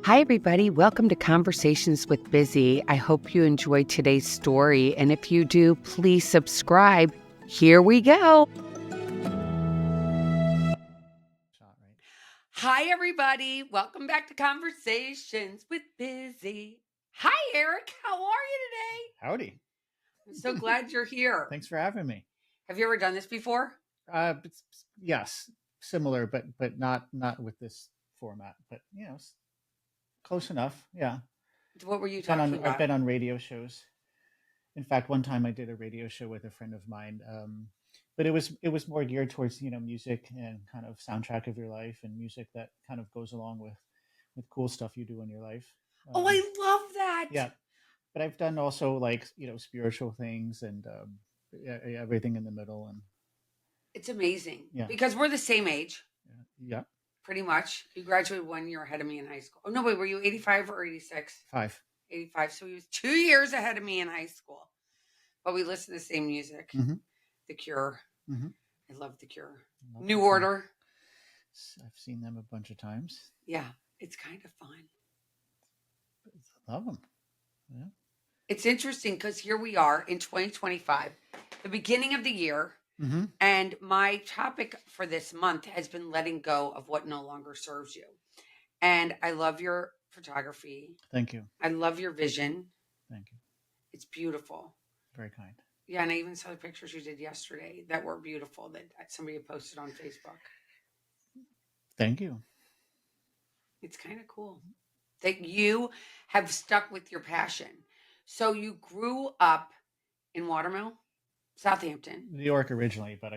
Hi, everybody. Welcome to Conversations with Bizzy. I hope you enjoyed today's story. And if you do, please subscribe. Here we go. Hi, everybody. Welcome back to Conversations with Bizzy. Hi, Eric. How are you today? Howdy. I'm so glad you're here. Thanks for having me. Have you ever done this before? Yes, similar, but not with this format. But close enough. Yeah. What were you talking about? I've been on radio shows. In fact, one time I did a radio show with a friend of mine, but it was more geared towards music and kind of soundtrack of your life and music that kind of goes along with cool stuff you do in your life. Oh, I love that. Yeah, but I've done also like spiritual things and everything in the middle. And It's amazing. Yeah. Because we're the same age. Yeah. Pretty much. You graduated 1 year ahead of me in high school. Oh, no, wait, were you 85 or 86? 5. 85. So he was 2 years ahead of me in high school. But we listen to the same music. Mm-hmm. The Cure. Mm-hmm. I love The Cure. New Order. I've seen them a bunch of times. Yeah, it's kind of fun. I love them. Yeah. It's interesting because here we are in 2025, the beginning of the year. Mm-hmm. And my topic for this month has been letting go of what no longer serves you. And I love your photography. Thank you. I love your vision. Thank you. It's beautiful. Very kind. Yeah, and I even saw the pictures you did yesterday that were beautiful that somebody had posted on Facebook. Thank you. It's kind of cool that you have stuck with your passion. So you grew up in Watermill? Southampton, New York originally, but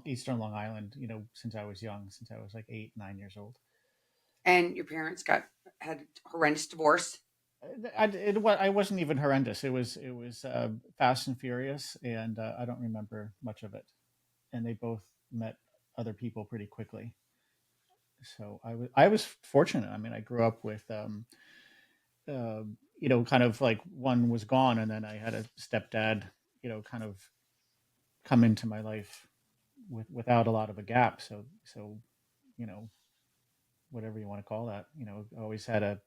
Eastern Long Island. Since I was young, since I was like 8, 9 years old. And your parents had horrendous divorce. I wasn't even horrendous. It was Fast and Furious, and I don't remember much of it. And they both met other people pretty quickly. So I was fortunate. I mean, I grew up with kind of like one was gone, and then I had a stepdad. Kind of come into my life without a lot of a gap. So, whatever you want to call that, I always had a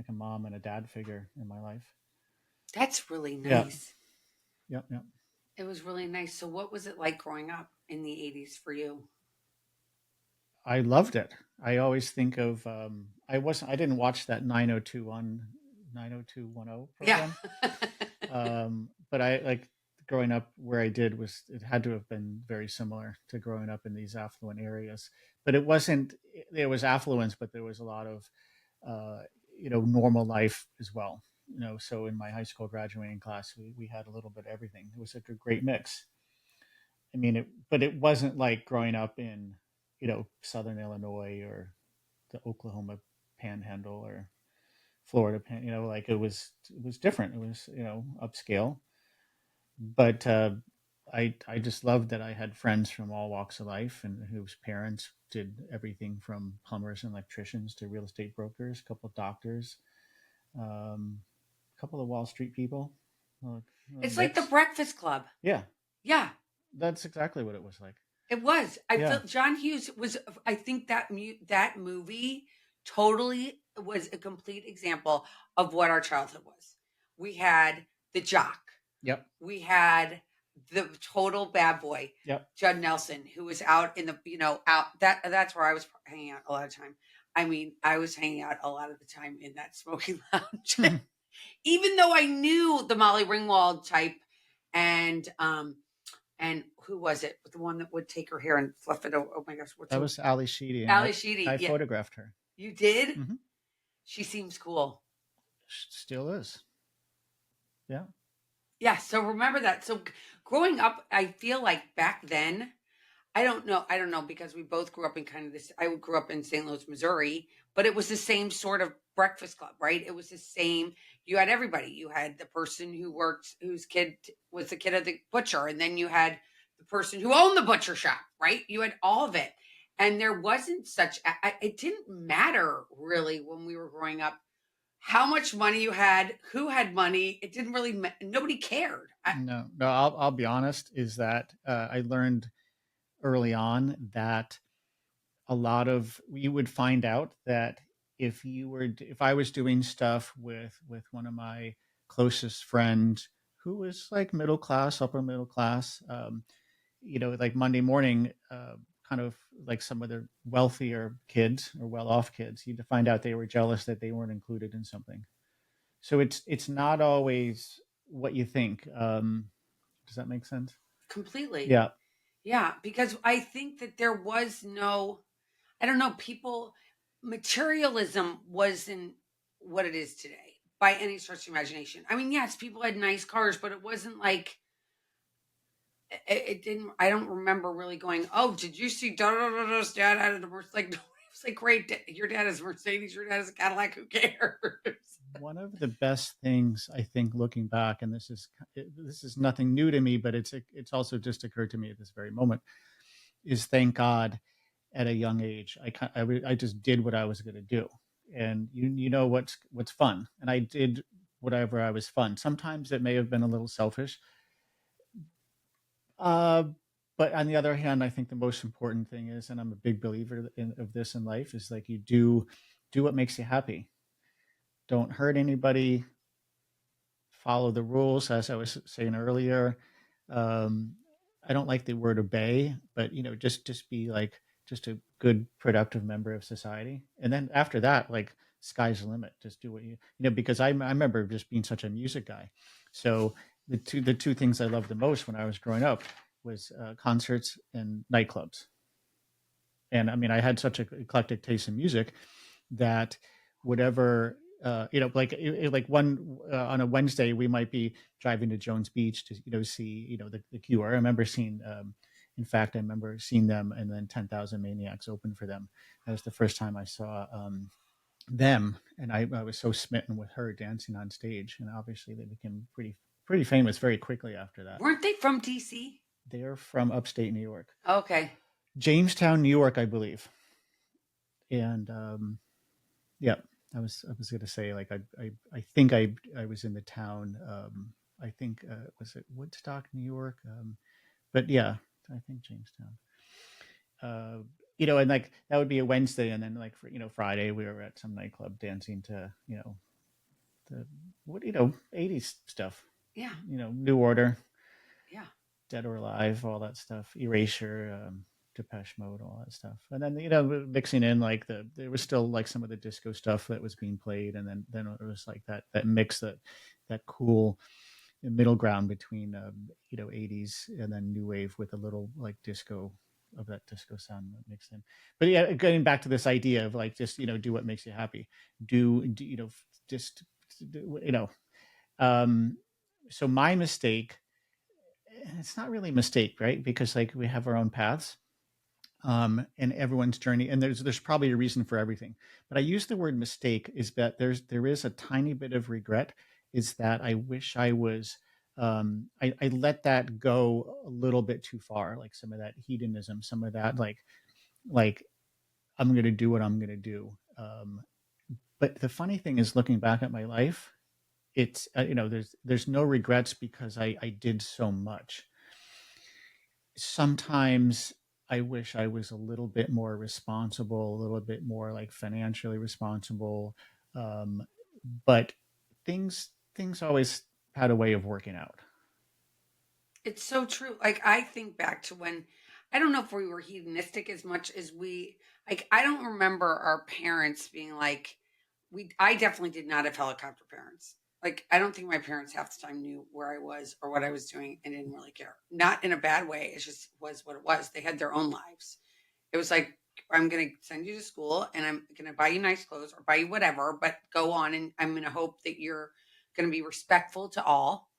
mom and a dad figure in my life. That's really nice. Yeah. Yep. It was really nice. So what was it like growing up in the 80s for you? I loved it. I always think of, I didn't watch that 90210 program. Yeah. But I like growing up where I did it had to have been very similar to growing up in these affluent areas, but it wasn't, there was affluence, but there was a lot of, normal life as well. So in my high school graduating class, we had a little bit of everything. It was like a great mix. I mean, but it wasn't like growing up in, Southern Illinois or the Oklahoma Panhandle or Florida like it was different. It was upscale, but I just loved that I had friends from all walks of life and whose parents did everything from plumbers and electricians to real estate brokers, a couple of doctors, a couple of Wall Street people. It's like the Breakfast Club. Yeah, that's exactly what it was like. It was. I felt John Hughes was. I think that movie totally was a complete example of what our childhood was. We had the jock. Yep. We had the total bad boy. Yep. Judd Nelson, who was out in the that's where I was hanging out a lot of time. I mean, I was hanging out a lot of the time in that smoking lounge, even though I knew the Molly Ringwald type, and who was it? The one that would take her hair and fluff it. Oh my gosh, that was Ali Sheedy. Ali Sheedy. I photographed her. You did? Mm-hmm. She seems cool. Still is. Yeah. Yeah. So remember that. So growing up, I feel like back then, I don't know because we both grew up in kind of this. I grew up in St. Louis, Missouri, but it was the same sort of Breakfast Club, right? It was the same. You had everybody. You had the person whose kid was the kid of the butcher, and then you had the person who owned the butcher shop, right? You had all of it. And there wasn't it didn't matter really when we were growing up how much money you had, who had money. It didn't really, nobody cared. No, I'll be honest, is that I learned early on that you would find out that if I was doing stuff with one of my closest friends who was like middle class, upper middle class, like Monday morning, kind of like some of the wealthier kids or well-off kids, you'd find out they were jealous that they weren't included in something. So it's not always what you think. Does that make sense? Completely. Yeah. Yeah, because I think that there was no, I don't know, people, materialism wasn't what it is today by any stretch of the imagination. I mean, yes, people had nice cars, but it wasn't like, it didn't, I don't remember really going, oh, did you see da da da da's dad had a Mercedes? Like, no, it was like, great, your dad has a Mercedes, your dad has a Cadillac, who cares? One of the best things I think, looking back, and this is nothing new to me, but it's also just occurred to me at this very moment, is thank God at a young age I just did what I was going to do, and you know what's fun, and I did whatever I was fun. Sometimes it may have been a little selfish, uh, but on the other hand, I think the most important thing is, and I'm a big believer of this in life, is like you do what makes you happy. Don't hurt anybody. Follow the rules, as I was saying earlier. Um, I don't like the word obey, but just be like just a good, productive member of society. And then after that, like sky's the limit. Just do what because I remember just being such a music guy. So the two things I loved the most when I was growing up was concerts and nightclubs. And I mean, I had such an eclectic taste in music that whatever like one on a Wednesday we might be driving to Jones Beach to see the Cure. I remember seeing in fact I remember seeing them, and then 10,000 Maniacs open for them. That was the first time I saw them, and I was so smitten with her dancing on stage, and obviously they became pretty famous very quickly after that. Weren't they from DC? They're from upstate New York, Okay. Jamestown, New York, I believe. And yeah, I was going to say, like, I think I was in the town. I think was it Woodstock, New York? But yeah, I think Jamestown. Uh, and like that would be a Wednesday, and then like for Friday we were at some nightclub dancing to the what 80s stuff. Yeah. New Order, Yeah. Dead or Alive, all that stuff. Erasure. Depeche Mode, all that stuff, and then mixing in like there was still like some of the disco stuff that was being played, and then it was like that mix, that cool middle ground between 80s and then new wave with a little like disco of that disco sound mixed in. But yeah, getting back to this idea of like just do what makes you happy, do just you know um so my mistake, it's not really a mistake, right? Because like we have our own paths, and everyone's journey, and there's probably a reason for everything. But I use the word mistake is that there is a tiny bit of regret. Is that I wish I was I let that go a little bit too far, like some of that hedonism, some of that like I'm going to do what I'm going to do. But the funny thing is, looking back at my life, it's there's no regrets because I did so much. Sometimes I wish I was a little bit more responsible, a little bit more like financially responsible. Um, but things always had a way of working out. It's so true. Like, I think back to when, I don't know if we were hedonistic as much as we, like, I don't remember our parents being like, I definitely did not have helicopter parents. Like, I don't think my parents half the time knew where I was or what I was doing and didn't really care. Not in a bad way. It just was what it was. They had their own lives. It was like, I'm going to send you to school and I'm going to buy you nice clothes or buy you whatever, but go on, and I'm going to hope that you're going to be respectful to all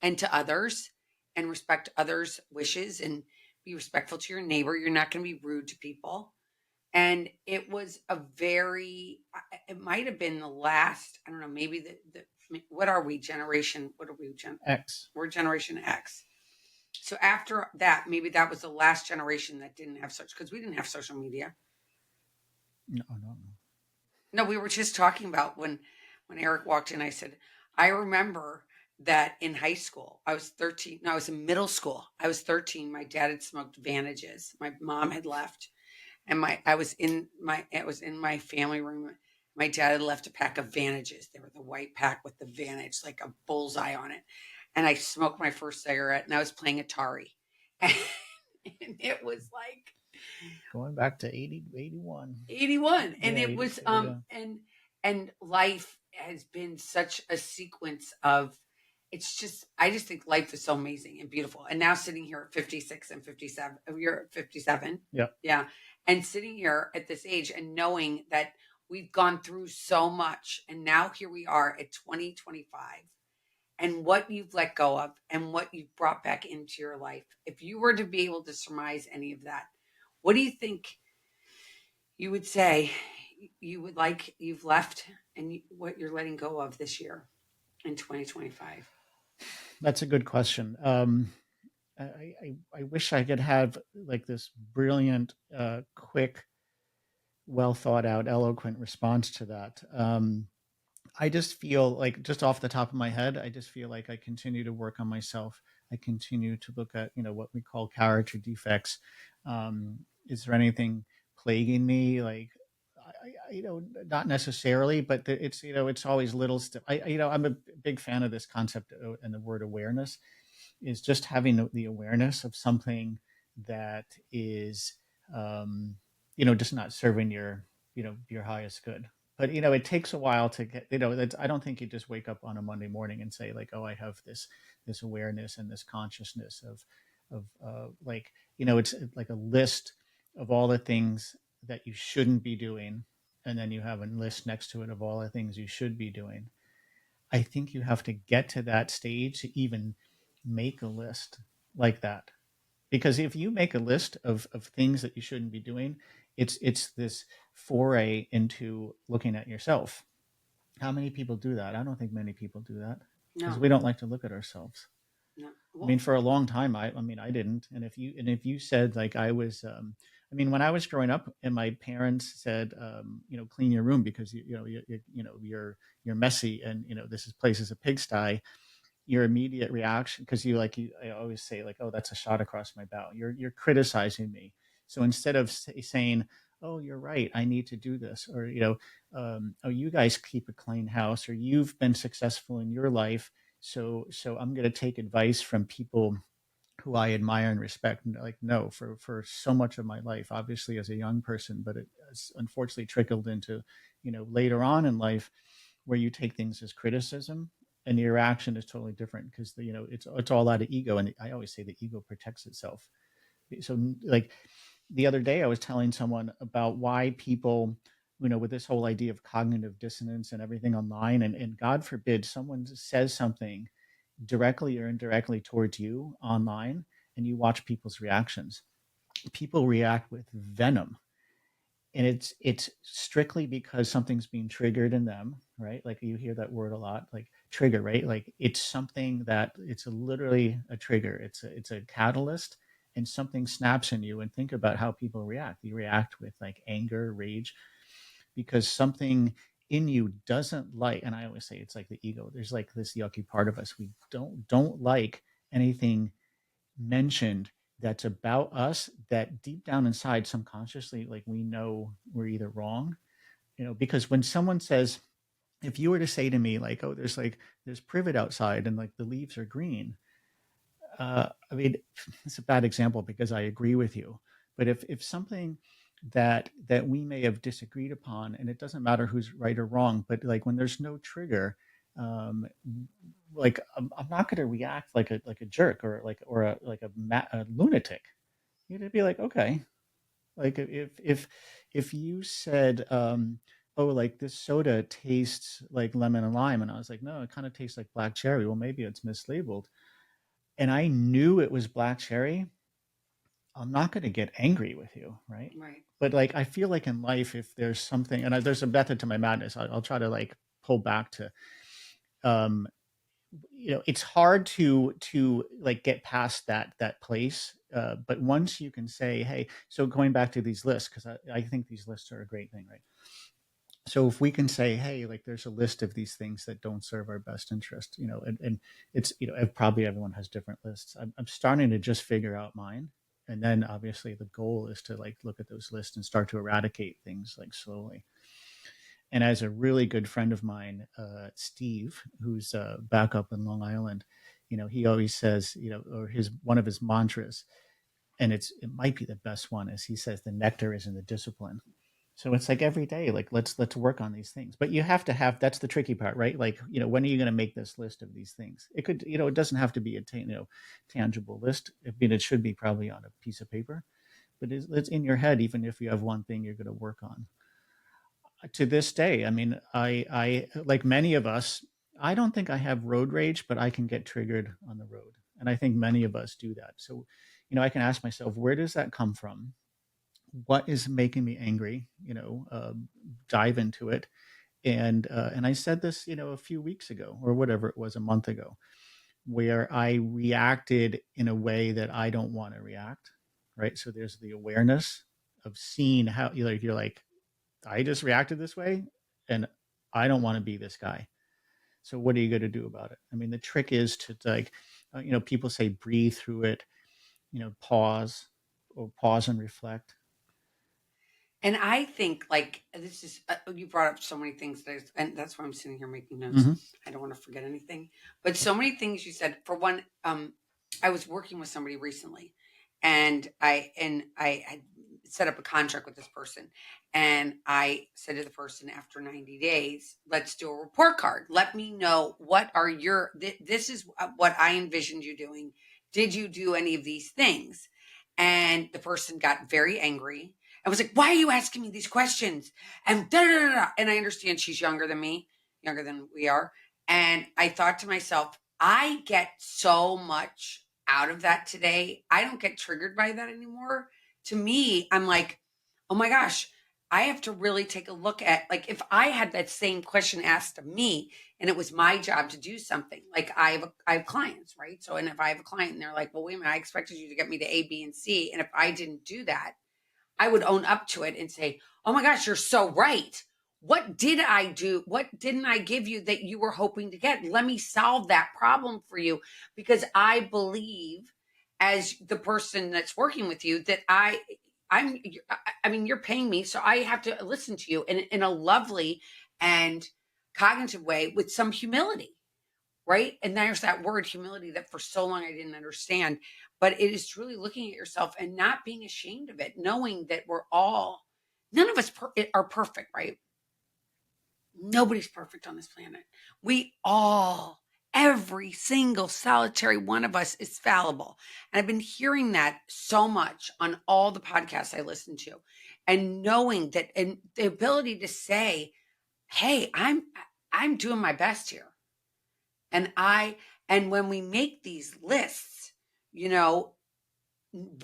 and to others, and respect others' wishes, and be respectful to your neighbor. You're not going to be rude to people. And it was a very, it might have been the last, I don't know, maybe what are we, generation? What are we? X. We're Generation X. So after that, maybe that was the last generation that didn't have such, because we didn't have social media. No, no, no. No, we were just talking about when Eric walked in, I said, I remember that in high school, I was 13. No, I was in middle school. I was 13. My dad had smoked Vantages. My mom had left, and I was in my family room, My dad had left a pack of Vantages. They were the white pack with the Vantage, like a bullseye on it. And I smoked my first cigarette and I was playing Atari. And it was like Going back to 80, 81. 81. And Yeah, it was 82. Yeah. and life has been such a sequence of it's just I just think life is so amazing and beautiful. And now sitting here at 56 and 57, you're at 57. Yeah. Yeah. And sitting here at this age and knowing that we've gone through so much and now here we are at 2025 and what you've let go of and what you've brought back into your life. If you were to be able to surmise any of that, what do you think you would say you would like you've left and what you're letting go of this year in 2025? That's a good question. I wish I could have like this brilliant, quick, well thought out, eloquent response to that. I just feel like, just off the top of my head, I just feel like I continue to work on myself. I continue to look at, what we call character defects. Is there anything plaguing me? Like, not necessarily, but it's, it's always little stuff. I'm a big fan of this concept and the word awareness is just having the awareness of something that is, just not serving your highest good. But it takes a while to get. I don't think you just wake up on a Monday morning and say like, oh, I have this awareness and this consciousness of like, it's like a list of all the things that you shouldn't be doing, and then you have a list next to it of all the things you should be doing. I think you have to get to that stage to even make a list like that. Because if you make a list of things that you shouldn't be doing, it's this foray into looking at yourself. How many people do that? I don't think many people do that because No, we don't like to look at ourselves. no. I mean, Well, for a long time, I mean, I didn't. And if you said like I was, I mean, when I was growing up, and my parents said, clean your room because you're messy, and this place is a pigsty. Your immediate reaction, because I always say like, oh, that's a shot across my bow. You're criticizing me. So instead of saying, oh, you're right, I need to do this, or oh, you guys keep a clean house, or you've been successful in your life, so I'm going to take advice from people who I admire and respect. Like, no, for so much of my life, obviously as a young person, but it has unfortunately trickled into later on in life, where you take things as criticism, and your reaction is totally different because it's all out of ego, and I always say the ego protects itself. So like the other day I was telling someone about why people, with this whole idea of cognitive dissonance and everything online, and God forbid someone says something directly or indirectly towards you online, and you watch people's reactions. People react with venom, and it's strictly because something's being triggered in them, right? Like you hear that word a lot, like trigger, right? Like it's something that it's literally a trigger. It's a catalyst, and something snaps in you. And think about how people react. You react with like anger, rage, because something in you doesn't like. And I always say it's like the ego. There's like this yucky part of us. We don't like anything mentioned that's about us, that deep down inside subconsciously, like we know we're either wrong, because when someone says, if you were to say to me like, oh, there's privet outside and like the leaves are green, I mean, it's a bad example because I agree with you. But if something that we may have disagreed upon, and it doesn't matter who's right or wrong, but like when there's no trigger, um, like I'm not going to react like a jerk, or a lunatic. You'd be like, okay, like if you said, oh, like this soda tastes like lemon and lime, and I was like, no, it kind of tastes like black cherry. Well, maybe it's mislabeled, and I knew it was black cherry. I'm not going to get angry with you, right? right. But like I feel like in life, if there's something, and there's a method to my madness, I'll try to like pull back to, um, it's hard to like get past that place. But once you can say, hey, so going back to these lists, because I think these lists are a great thing, right? So if we can say, hey, like there's a list of these things that don't serve our best interest, and it's, probably everyone has different lists. I'm starting to just figure out mine. And then obviously the goal is to like look at those lists and start to eradicate things like slowly. And as a really good friend of mine, Steve, who's back up in Long Island, he always says, or his one of his mantras, and it might be the best one, is he says the nectar is in the discipline. So it's like every day, like let's work on these things. But you have to have, that's the tricky part, right? Like, when are you going to make this list of these things? It could, it doesn't have to be a tangible list. I mean, it should be probably on a piece of paper, but it's in your head, even if you have one thing you're going to work on. To this day, I mean, I like many of us, I don't think I have road rage, but I can get triggered on the road, and I think many of us do that. So, I can ask myself, where does that come from? What is making me angry? Dive into it. And I said this, a few weeks ago or whatever it was, a month ago, where I reacted in a way that I don't want to react. Right. So there's the awareness of seeing how you're like, I just reacted this way, and I don't want to be this guy. So what are you going to do about it? I mean, the trick is to like, people say breathe through it, pause, or pause and reflect. And I think like this is you brought up so many things and that's why I'm sitting here making notes. Mm-hmm. I don't want to forget anything, but so many things you said. For one, I was working with somebody recently, and I had set up a contract with this person, and I said to the person after 90 days, let's do a report card. Let me know what are your this is what I envisioned you doing. Did you do any of these things? And the person got very angry. I was like, why are you asking me these questions? And da da da da. And I understand she's younger than me, younger than we are. And I thought to myself, I get so much out of that today. I don't get triggered by that anymore. To me, I'm like, oh my gosh, I have to really take a look at, like, if I had that same question asked of me and it was my job to do something, like I have clients, right? So, and if I have a client and they're like, well, wait a minute, I expected you to get me to A, B, and C. And if I didn't do that, I would own up to it and say, oh my gosh, you're so right. What did I do? What didn't I give you that you were hoping to get? Let me solve that problem for you, because I believe, as the person that's working with you, that I'm, I mean, you're paying me, so I have to listen to you in a lovely and cognitive way with some humility, right? And there's that word humility that for so long I didn't understand. But it is truly looking at yourself and not being ashamed of it, knowing that none of us are perfect, right? Nobody's perfect on this planet. We all, every single solitary one of us is fallible. And I've been hearing that so much on all the podcasts I listen to. And knowing that, and the ability to say, hey, I'm doing my best here. And and when we make these lists, you know,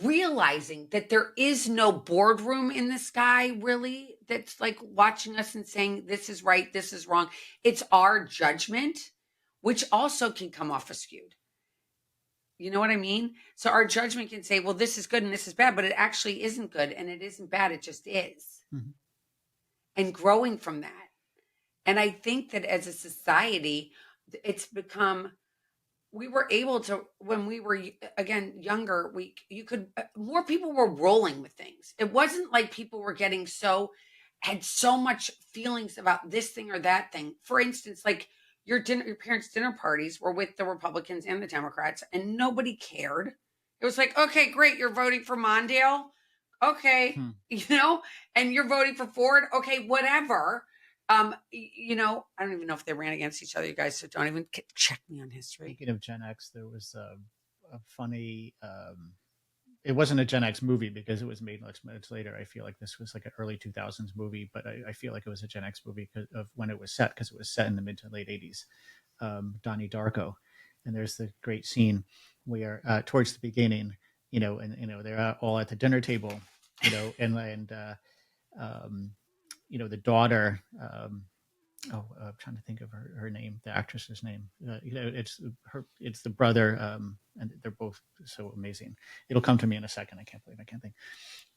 realizing that there is no boardroom in the sky really that's like watching us and saying this is right, this is wrong. It's our judgment, which also can come off skewed. You know what I mean? So our judgment can say, well, this is good and this is bad, but it actually isn't good and it isn't bad. It just is. Mm-hmm. And growing from that. And I think that as a society, it's become, we were able to, when we were again younger, we you could more people were rolling with things. It wasn't like people were getting had so much feelings about this thing or that thing. For instance, like your parents' dinner parties were with the Republicans and the Democrats, and nobody cared. It was like, okay, great, you're voting for Mondale, okay, Hmm. and you're voting for Ford, okay, whatever. I don't even know if they ran against each other, you guys, so don't even check me on history. Speaking of Gen X, there was a funny. It wasn't a Gen X movie because it was made much later. I feel like this was like an early 2000s movie, but I feel like it was a Gen X movie because of when it was set, because it was set in the mid to late 80s. Donnie Darko, and there's the great scene where towards the beginning, and they're all at the dinner table, and the daughter. I'm trying to think of her name, the actress's name. It's the brother, and they're both so amazing. It'll come to me in a second. I can't believe I can't think.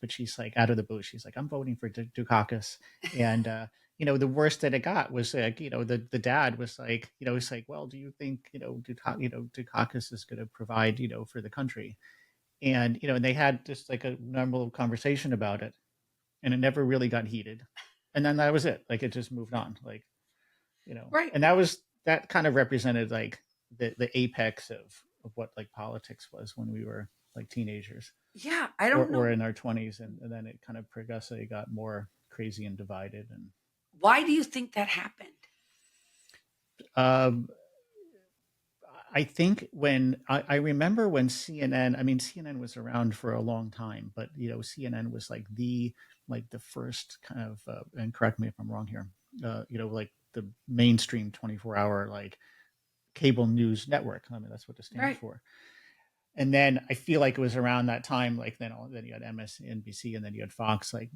But she's like, out of the blue, she's like, I'm voting for Dukakis. And the worst that it got was like, the dad was like, he's like, well, do you think Dukakis is going to provide for the country? And they had just like a normal conversation about it, and it never really got heated. and then that was it. Like it just moved on. Like, Right. and that kind of represented like the apex of what like politics was when we were like teenagers Yeah. I or don't know. in our 20s, and then it kind of progressively got more crazy and divided. And Why do you think that happened? um, I think when I remember when CNN, I mean, CNN was around for a long time, but CNN was like the first kind of, and correct me if I'm wrong here, like the mainstream 24-hour like cable news network. I mean, that's what it stands Right. for. And then I feel like it was around that time, like then you had MSNBC, and then you had Fox, like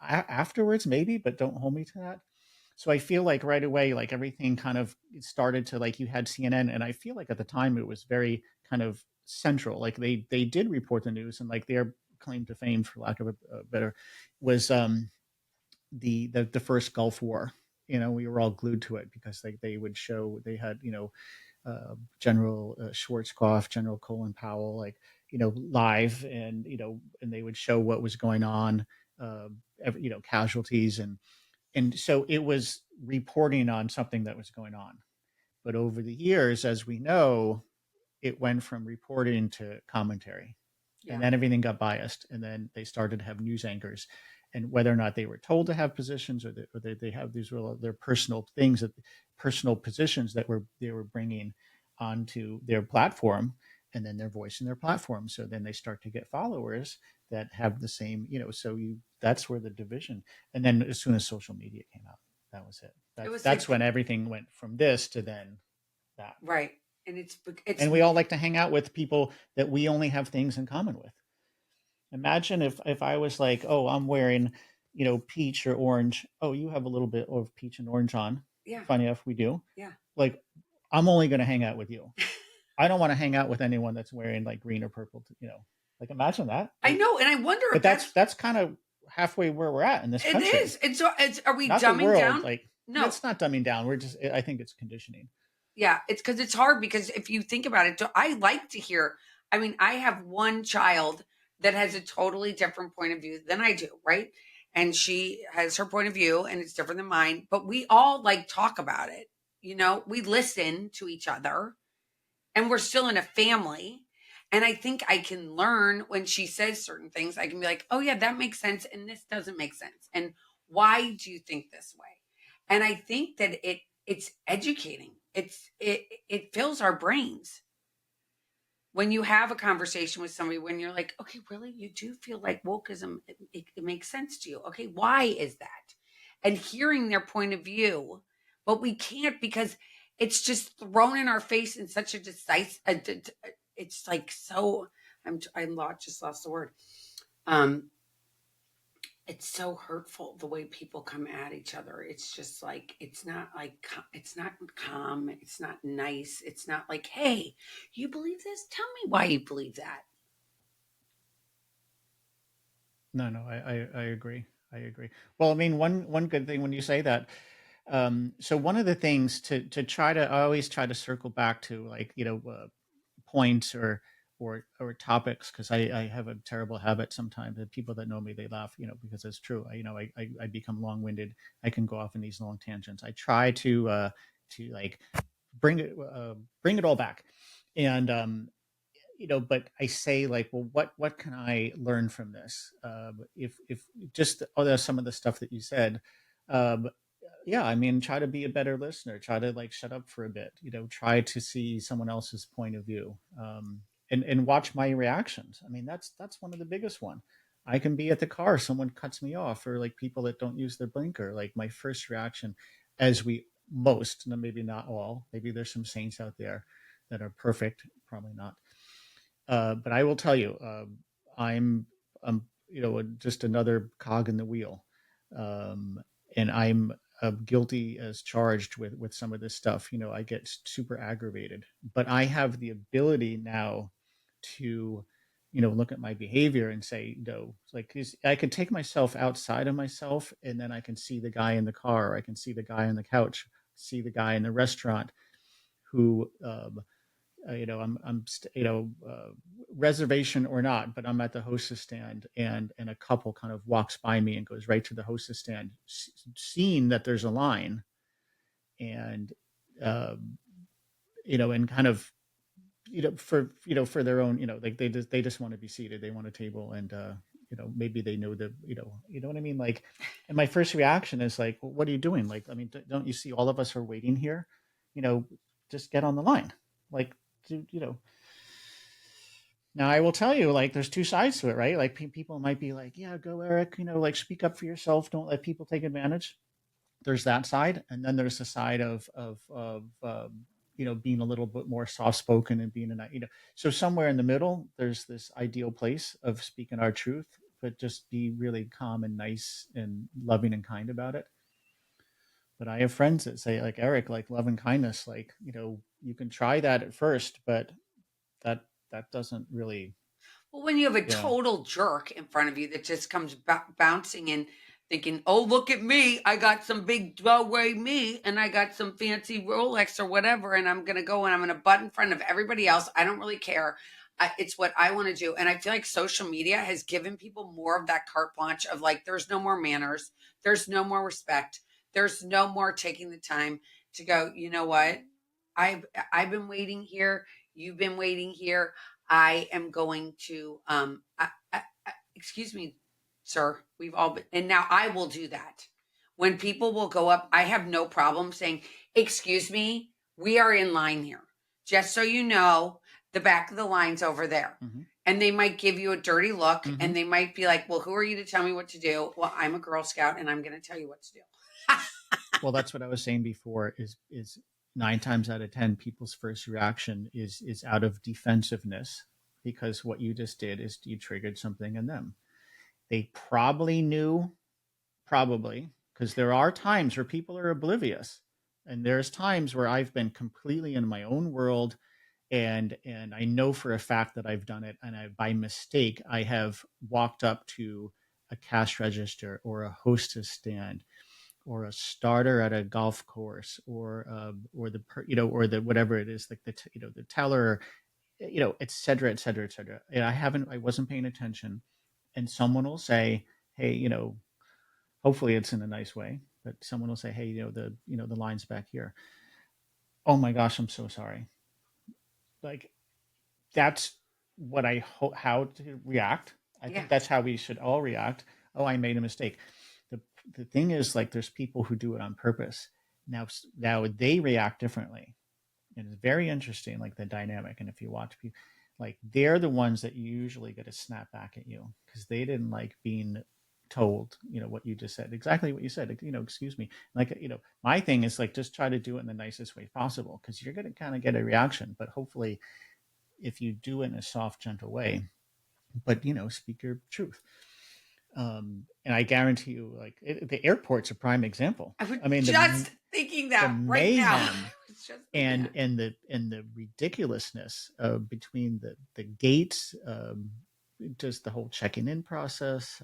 afterwards maybe, but don't hold me to that. So I feel like right away, like everything kind of started to, like, you had CNN, and I feel like at the time it was very kind of central. Like they did report the news, and like their claim to fame, for lack of a better, was the first Gulf War. We were all glued to it because they would show, they had General Schwarzkopf, General Colin Powell, like live, and and they would show what was going on, casualties, and so it was reporting on something that was going on. But over the years, as we know, it went from reporting to commentary, and Yeah. then everything got biased, and then they started to have news anchors, and whether or not they were told to have positions, or they have these real their personal things, that personal positions that they were bringing onto their platform, and then they're voicing their platform, so then they start to get followers that have the same, so that's where the division. And then as soon as social media came out, that was it. It was That's like, when everything went from this to then that. right. And it's And we all like to hang out with people that we only have things in common with. Imagine if I was like, oh, I'm wearing, peach or orange. Oh, you have a little bit of peach and orange on. yeah. Funny enough, we do. Yeah. Like, I'm only going to hang out with you. I don't want to hang out with anyone that's wearing like green or purple. Like, imagine that. I Like, know. And I wonder but if that's, that's kind of halfway where we're at in this it country. is. And so are we Not the dumbing world. down? Like, No. it's not dumbing down. We're just. I think it's conditioning. Yeah, it's because it's hard because if you think about it, I like to hear. I mean, I have one child that has a totally different point of view than I do, right? And she has her point of view and it's different than mine, but we all like talk about it. We listen to each other and we're still in a family. And I think I can learn when she says certain things. I can be like, oh, yeah, that makes sense. And this doesn't make sense. And why do you think this way? And I think that it's educating. It fills our brains when you have a conversation with somebody, when you're like, okay, really, you do feel like wokeism, it makes sense to you. Okay, why is that? And hearing their point of view, but we can't because it's just thrown in our face in such a decisive. It's like so. Just lost the word. Um, it's so hurtful the way people come at each other. It's just like it's not calm, it's not nice, it's not like, hey, you believe this, tell me why you believe that. No, no, I agree. I agree. Well, I mean, one good thing when you say that. So one of the things to try to, I always try to circle back to, like, points or topics, because I have a terrible habit sometimes. The people that know me, they laugh, because it's true. I become long winded. I can go off in these long tangents. I try to like bring it all back, and but I say, like, well, what can I learn from this? If just other some of the stuff that you said, um, yeah, I mean, try to be a better listener. Try to, like, shut up for a bit. Try to see someone else's point of view, and watch my reactions. I mean, that's one of the biggest one. I can be at the car, someone cuts me off, or like people that don't use their blinker. Like, my first reaction, as we most, maybe not all, maybe there's some saints out there that are perfect, probably not, but I will tell you, I'm, just another cog in the wheel, um, and I'm guilty as charged with some of this stuff. I get super aggravated, but I have the ability now to, look at my behavior and say, no, like, 'cause I can take myself outside of myself, and then I can see the guy in the car, or I can see the guy on the couch, see the guy in the restaurant who reservation or not, but I'm at the hostess stand, and a couple kind of walks by me and goes right to the hostess stand, seeing that there's a line, and um, and kind of for their own, like they just want to be seated, they want a table, and maybe they know the what I mean, like, and my first reaction is like, well, what are you doing? Like, I mean, don't you see all of us are waiting here? you know just get on the line, like, do, now I will tell you, like, there's two sides to it, right? Like, people might be like, yeah, go Eric, like, speak up for yourself, don't let people take advantage. There's that side, and then there's the side of being a little bit more soft spoken and being so somewhere in the middle there's this ideal place of speaking our truth, but just be really calm and nice and loving and kind about it. But I have friends that say, like, Eric, like, love and kindness, like, you can try that at first, but that that doesn't really. Well, when you have a Yeah. total jerk in front of you that just comes bouncing in, thinking, "Oh, look at me! I got some big way me, and I got some fancy Rolex or whatever, and I'm gonna go and I'm gonna butt in front of everybody else. I don't really care. It's what I want to do." And I feel like social media has given people more of that carte blanche of like, there's no more manners, there's no more respect, there's no more taking the time to go. You know what? I've been waiting here. You've been waiting here. I am going to, excuse me, sir. We've all been, and now I will do that. When people will go up, I have no problem saying, "Excuse me, we are in line here. Just so you know, the back of the line's over there." Mm-hmm. And they might give you a dirty look, Mm-hmm. and they might be like, "Well, who are you to tell me what to do?" Well, I'm a Girl Scout, and I'm going to tell you what to do. Well, that's what I was saying before. Is 9 times out of 10, people's first reaction is out of defensiveness, because what you just did is you triggered something in them. They probably knew, probably, because there are times where people are oblivious, and there's times where I've been completely in my own world, and I know for a fact that I've done it, and by mistake I have walked up to a cash register or a hostess stand or a starter at a golf course, or the or the whatever it is, like the teller, et cetera, et cetera, et cetera. And I wasn't paying attention, and someone will say, hey, hopefully it's in a nice way, but someone will say, hey, the line's back here. Oh my gosh, I'm so sorry. Like, that's what how to react. I Yeah. think that's how we should all react. Oh, I made a mistake. the the thing is, like, there's people who do it on purpose. Now they react differently, and it's very interesting, like, the dynamic. And if you watch people, like, they're the ones that usually get a snap back at you, because they didn't like being told, what you just said, exactly what you said, excuse me. Like, my thing is, like, just try to do it in the nicest way possible, because you're going to kind of get a reaction, but hopefully if you do it in a soft, gentle way, but speak your truth. And I guarantee you, like, the airport's a prime example. I was I mean, just thinking the that right now. I mayhem was just thinking and that. the ridiculousness between the gates, just the whole checking in process.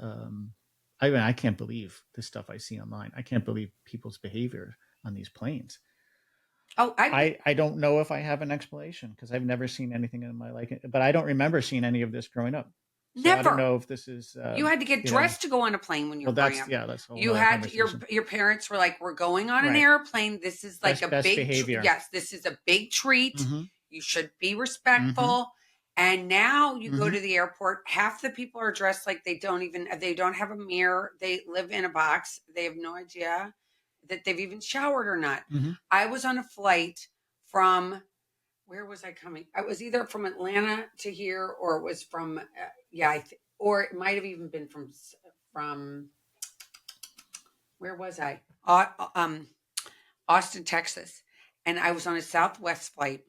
I mean, I can't believe the stuff I see online. I can't believe people's behavior on these planes. Oh, I don't know if I have an explanation, because I've never seen anything in my like it, but I don't remember seeing any of this growing up. So I don't never. know if this is, You had to get dressed to go on a plane when you well, were growing up. that's a whole You nother had conversation. your parents were like, "We're going on an Right. airplane. This is like a Best big behavior. yes, this is a big treat. Mm-hmm. You should be Mm-hmm. respectful." And now you go Mm-hmm. to the airport, half the people are dressed like they don't have a mirror. They live in a box. They have no idea that they've even showered or not. Mm-hmm. I was on a flight from, where was I coming? I was either from Atlanta to here, or it was from or it might have even been from where was I? Austin, Texas, and I was on a Southwest flight,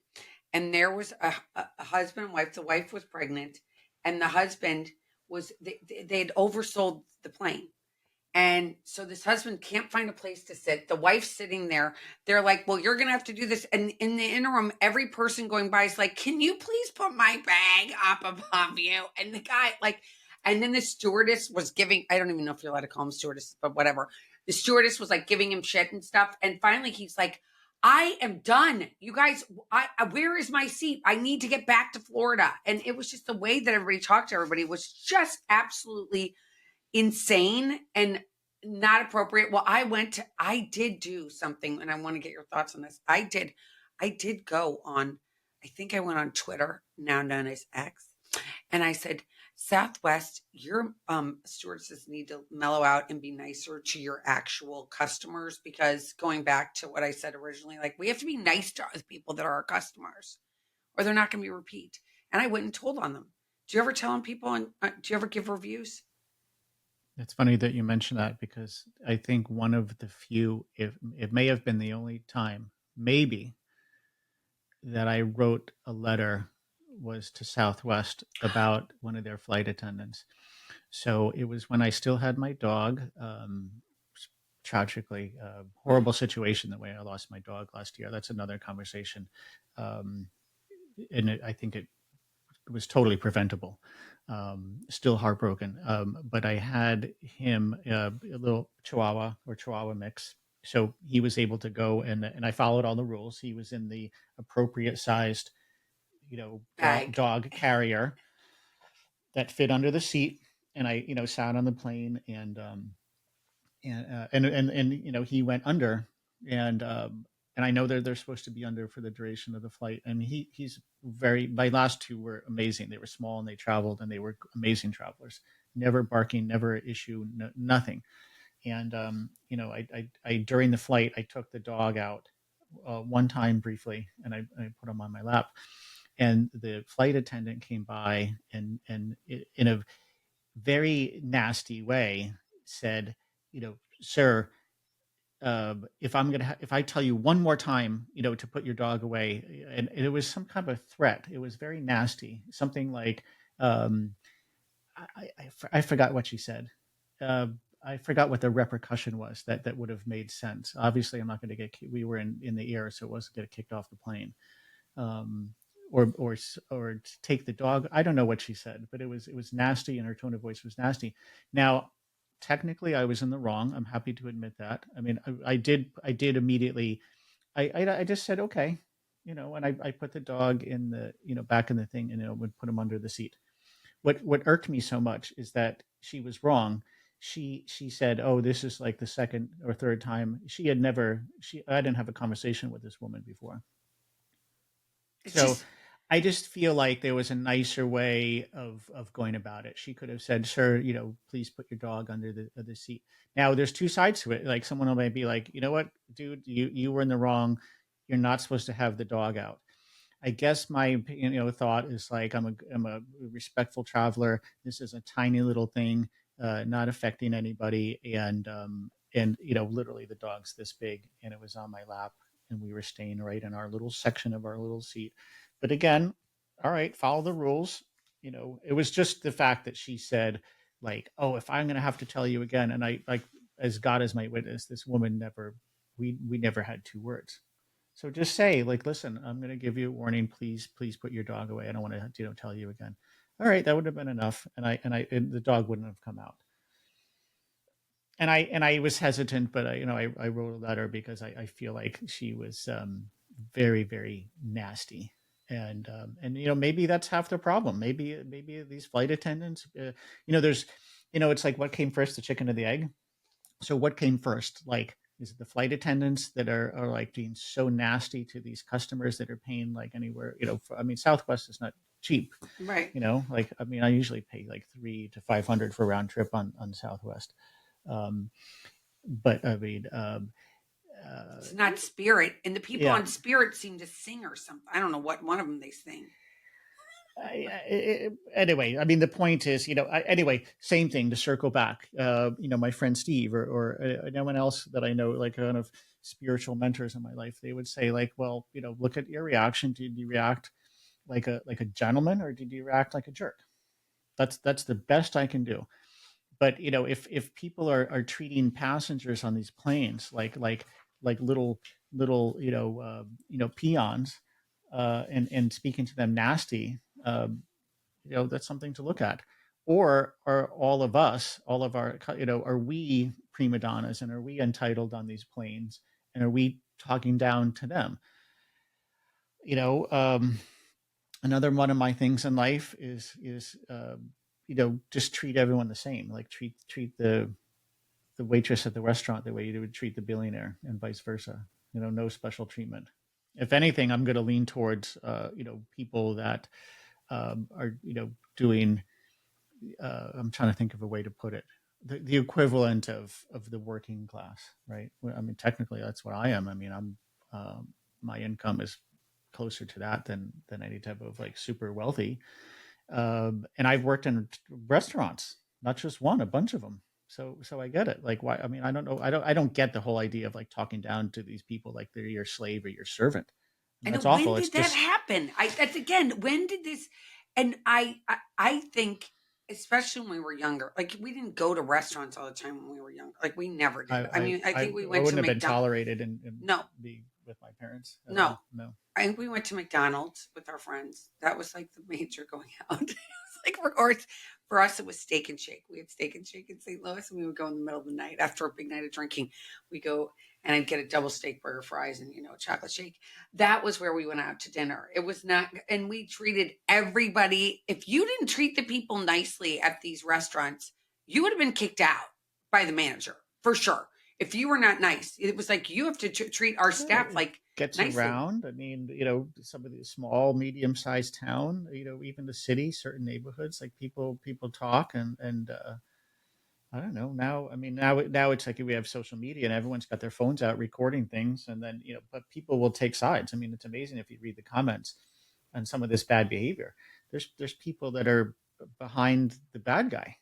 and there was a husband and wife. The wife was pregnant, and the husband was they'd oversold the plane. And so this husband can't find a place to sit. The wife's sitting there. They're like, "Well, you're going to have to do this." And in the interim, every person going by is like, "Can you please put my bag up above you?" And the guy, like, and then the stewardess was giving, I don't even know if you're allowed to call him stewardess, but whatever. The stewardess was like giving him shit and stuff. And finally, he's like, I am done. You guys, where is my seat? I need to get back to Florida. And it was just the way that everybody talked to everybody was just absolutely insane and not appropriate. Well, I did do something, and I want to get your thoughts on this. I did go on, I think I went on Twitter, now known as X, and I said, Southwest, your stewardesses need to mellow out and be nicer to your actual customers, because going back to what I said originally, like we have to be nice to the people that are our customers, or they're not going to be repeat. And I went and told on them. Do you ever tell on people, and do you ever give reviews? It's funny that you mention that because I think one of the few, if it may have been the only time, maybe, that I wrote a letter was to Southwest about one of their flight attendants. So it was when I still had my dog. Tragically, horrible situation the way I lost my dog last year. That's another conversation. Um, and I think it was totally preventable. Still heartbroken. But I had him a little Chihuahua or Chihuahua mix. So he was able to go and I followed all the rules. He was in the appropriate sized, Bag. dog carrier that fit under the seat. And I, sat on the plane and he went under and I know they're supposed to be under for the duration of the flight. I mean, he's very. My last two were amazing. They were small and they traveled and they were amazing travelers. Never barking, never an issue, nothing. And I during the flight I took the dog out one time briefly and I put him on my lap. And the flight attendant came by and in a very nasty way said, sir, if I tell you one more time, to put your dog away, and it was some kind of a threat. It was very nasty. Something like, um, I forgot what she said. Uh, I forgot what the repercussion was that would have made sense. Obviously, I'm not going to get. We were in the air, so it wasn't going to get kicked off the plane. Um, or to take the dog. I don't know what she said, but it was nasty, and her tone of voice was nasty. Now, technically, I was in the wrong. I'm happy to admit that. I mean, I did immediately. I just said okay, and I put the dog in the back in the thing, and would put him under the seat. What irked me so much is that she was wrong. She said, "Oh, this is like the second or third time." She had never. I didn't have a conversation with this woman before. It's So just I just feel like there was a nicer way of going about it. She could have said, "Sir, please put your dog under the seat." Now, there's two sides to it. Like someone might be like, "You know what, dude, you were in the wrong. You're not supposed to have the dog out." I guess my thought is like I'm a respectful traveler. This is a tiny little thing, not affecting anybody, and literally the dog's this big, and it was on my lap, and we were staying right in our little section of our little seat. But again, all right, follow the rules. It was just the fact that she said, like, "Oh, if I'm gonna have to tell you again," and I like, as God is my witness, this woman never, we never had two words. So just say, like, listen, I'm going to give you a warning. Please put your dog away. I don't want to, tell you again. All right, that would have been enough, and the dog wouldn't have come out. And I was hesitant, but I wrote a letter because I feel like she was very very nasty, and maybe that's half the problem. Maybe these flight attendants, there's, it's like what came first, the chicken or the egg? So what came first? Like, is it the flight attendants that are like being so nasty to these customers that are paying like anywhere? I mean, Southwest is not cheap. right. Like I mean, I usually pay like 300 to 500 for a round trip on Southwest. Um, but I mean, It's not Spirit, and the people yeah. on Spirit seem to sing or something. I don't know what one of them they sing. Anyway, I mean, the point is, anyway, same thing to circle back. My friend Steve or anyone else that I know, like kind of spiritual mentors in my life, they would say, like, well, look at your reaction. Did you react like a gentleman, or did you react like a jerk? That's the best I can do. But if people are treating passengers on these planes like little peons, and speaking to them nasty, that's something to look at. Or are all of us, are we prima donnas, and are we entitled on these planes, and are we talking down to them. You know, another one of my things in life is just treat everyone the same. Like treat the waitress at the restaurant the way you would treat the billionaire, and vice versa. No special treatment. If anything, I'm going to lean towards people that are doing. I'm trying to think of a way to put it. The equivalent of the working class, right? I mean, technically, that's what I am. I mean, my income is closer to that than any type of like super wealthy. And I've worked in restaurants, not just one, a bunch of them. So I get it. Like, why? I mean, I don't know. I don't get the whole idea of like talking down to these people like they're your slave or your servant. I know, That's when awful. It's did that just happen? That's again, when did this? And I think, especially when we were younger, like we didn't go to restaurants all the time when we were younger. Like we never I did. I I mean, I I, think we I went to wouldn't have been McDonald's. tolerated in No, be with my parents at no. all. No. I think we went to McDonald's with our friends. That was like the major going out. It was like for us, it was Steak and Shake. We had Steak and Shake in St. Louis, and we would go in the middle of the night after a big night of drinking. We go and I'd get a double steak burger, fries, and a chocolate shake. That was where we went out to dinner. It was not, and we treated everybody. If you didn't treat the people nicely at these restaurants, you would have been kicked out by the manager for sure. If you were not nice, it was like you have to treat our Well, staff it like gets nicely. around. I mean, some of the small, medium-sized town, even the city, certain neighborhoods, like people talk and I don't know. Now, I mean, now it's like we have social media and everyone's got their phones out recording things, and then but people will take sides. I mean, it's amazing if you read the comments on some of this bad behavior. There's people that are behind the bad guy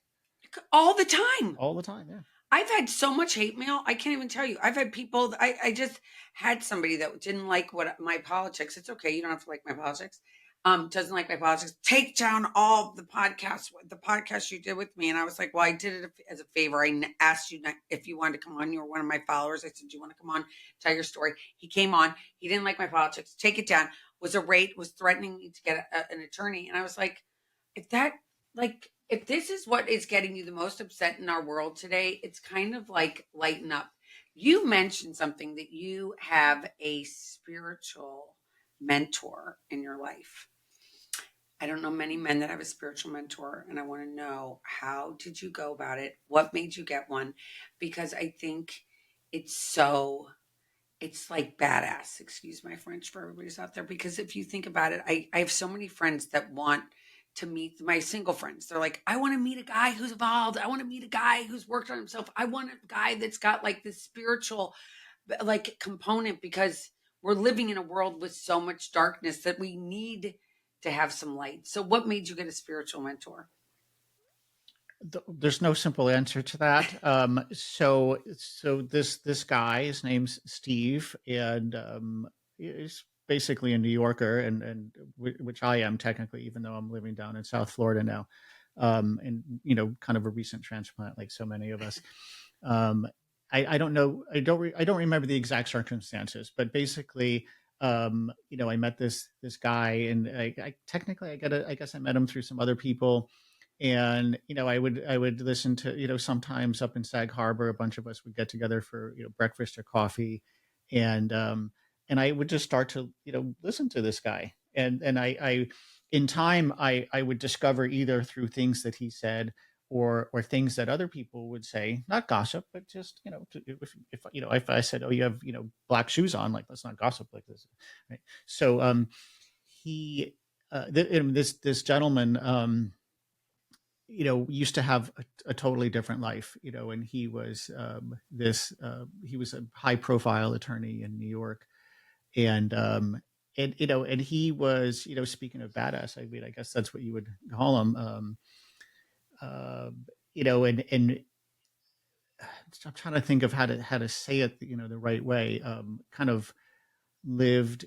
All the time. all the time. Yeah. I've had so much hate mail. I can't even tell you. I've had people. I just had somebody that didn't like what my politics. It's okay. You don't have to like my politics. Doesn't like my politics. Take down all the podcast you did with me. And I was like, well, I did it as a favor. Asked you if you wanted to come on. You were one of my followers. I said, do you want to come on, tell your story? He came on. He didn't like my politics. Take it down. Was threatening me to get an attorney. And I was like, if that if this is what is getting you the most upset in our world today, it's kind of like lighten up. You mentioned something that you have a spiritual mentor in your life. I don't know many men that have a spiritual mentor, and I want to know, how did you go about it? What made you get one? Because I think it's so it's like badass, excuse my French for everybody's out there, because if you think about it, I have so many friends that want to meet my single friends. They're like, I want to meet a guy who's evolved. I want to meet a guy who's worked on himself. I want a guy that's got like this spiritual like component, because we're living in a world with so much darkness that we need to have some light. So what made you get a spiritual mentor? There's no simple answer to that. So this guy, his name's Steve, and he's basically a New Yorker, and which I am technically, even though I'm living down in South Florida now, and kind of a recent transplant, like so many of us. Um, I don't know. I don't remember the exact circumstances, but basically, I met this guy, and I technically I guess I met him through some other people, and I would listen to sometimes up in Sag Harbor, a bunch of us would get together for breakfast or coffee, and I would just start to listen to this guy, and I in time I would discover, either through things that he said or things that other people would say, not gossip, but just if I said, oh, you have black shoes on, like, let's not gossip like this, right? So he this gentleman used to have a totally different life, and he was he was a high profile attorney in New York, and and he was, speaking of badass, I mean, I guess that's what you would call him. Uh, and I'm trying to think of how to say it, the right way. Kind of lived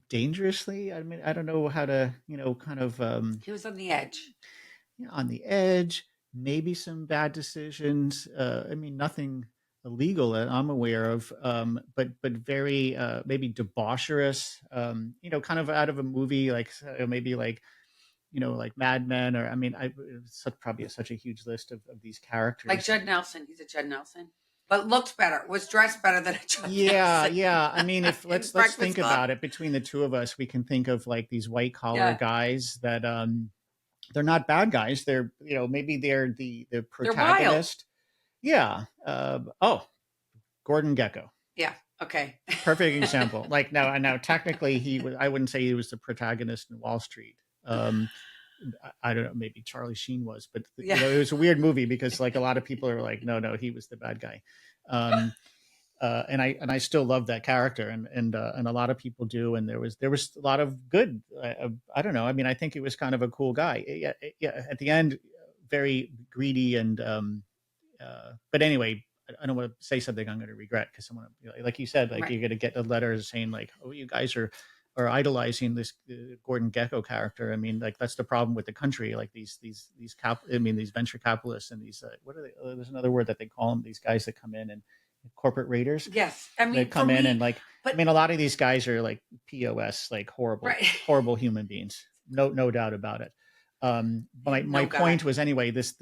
dangerously. I mean, I don't know how to, kind of He was on the edge. on the edge. Maybe some bad decisions. I mean, nothing illegal that I'm aware of, but very maybe debaucherous. Kind of out of a movie, like maybe like like Mad Men, or I mean, it's probably such a huge list of these Like characters. Judd Nelson. He's a Judd Nelson. but looked better, was dressed better than a drug Yeah, assassin yeah. I mean, if in let's Breakfast think Club. about it. Between the two of us, we can think of like these white collar Yeah, guys that they're not bad guys. They're maybe they're the they're wild. protagonist. Yeah. Oh, Gordon Gecko. Yeah. Okay. Perfect example. Like now technically he was. I wouldn't say he was the protagonist in Wall Street. Um, I don't know. Maybe Charlie Sheen was, but Yeah. it was a weird movie because like a lot of people are like, no, he was the bad guy. Um, and I still love that character, and a lot of people do. And there was a lot of good. I don't know. I mean, I think he was kind of a cool guy. Yeah, yeah. At the end, very greedy and but anyway, I don't want to say something I'm going to regret because someone, like you said, like Right. you're going to get a letter saying like, oh, you guys are idolizing this Gordon Gecko character. I mean, like that's the problem with the country. Like these venture capitalists and these what are they? There's another word that they call them. These guys that come in and corporate raiders Yes. I that mean, for come in and me, like, I but mean, a lot of these guys are like POS, like horrible, right. horrible human beings. No doubt about it. My No God. point was anyway, this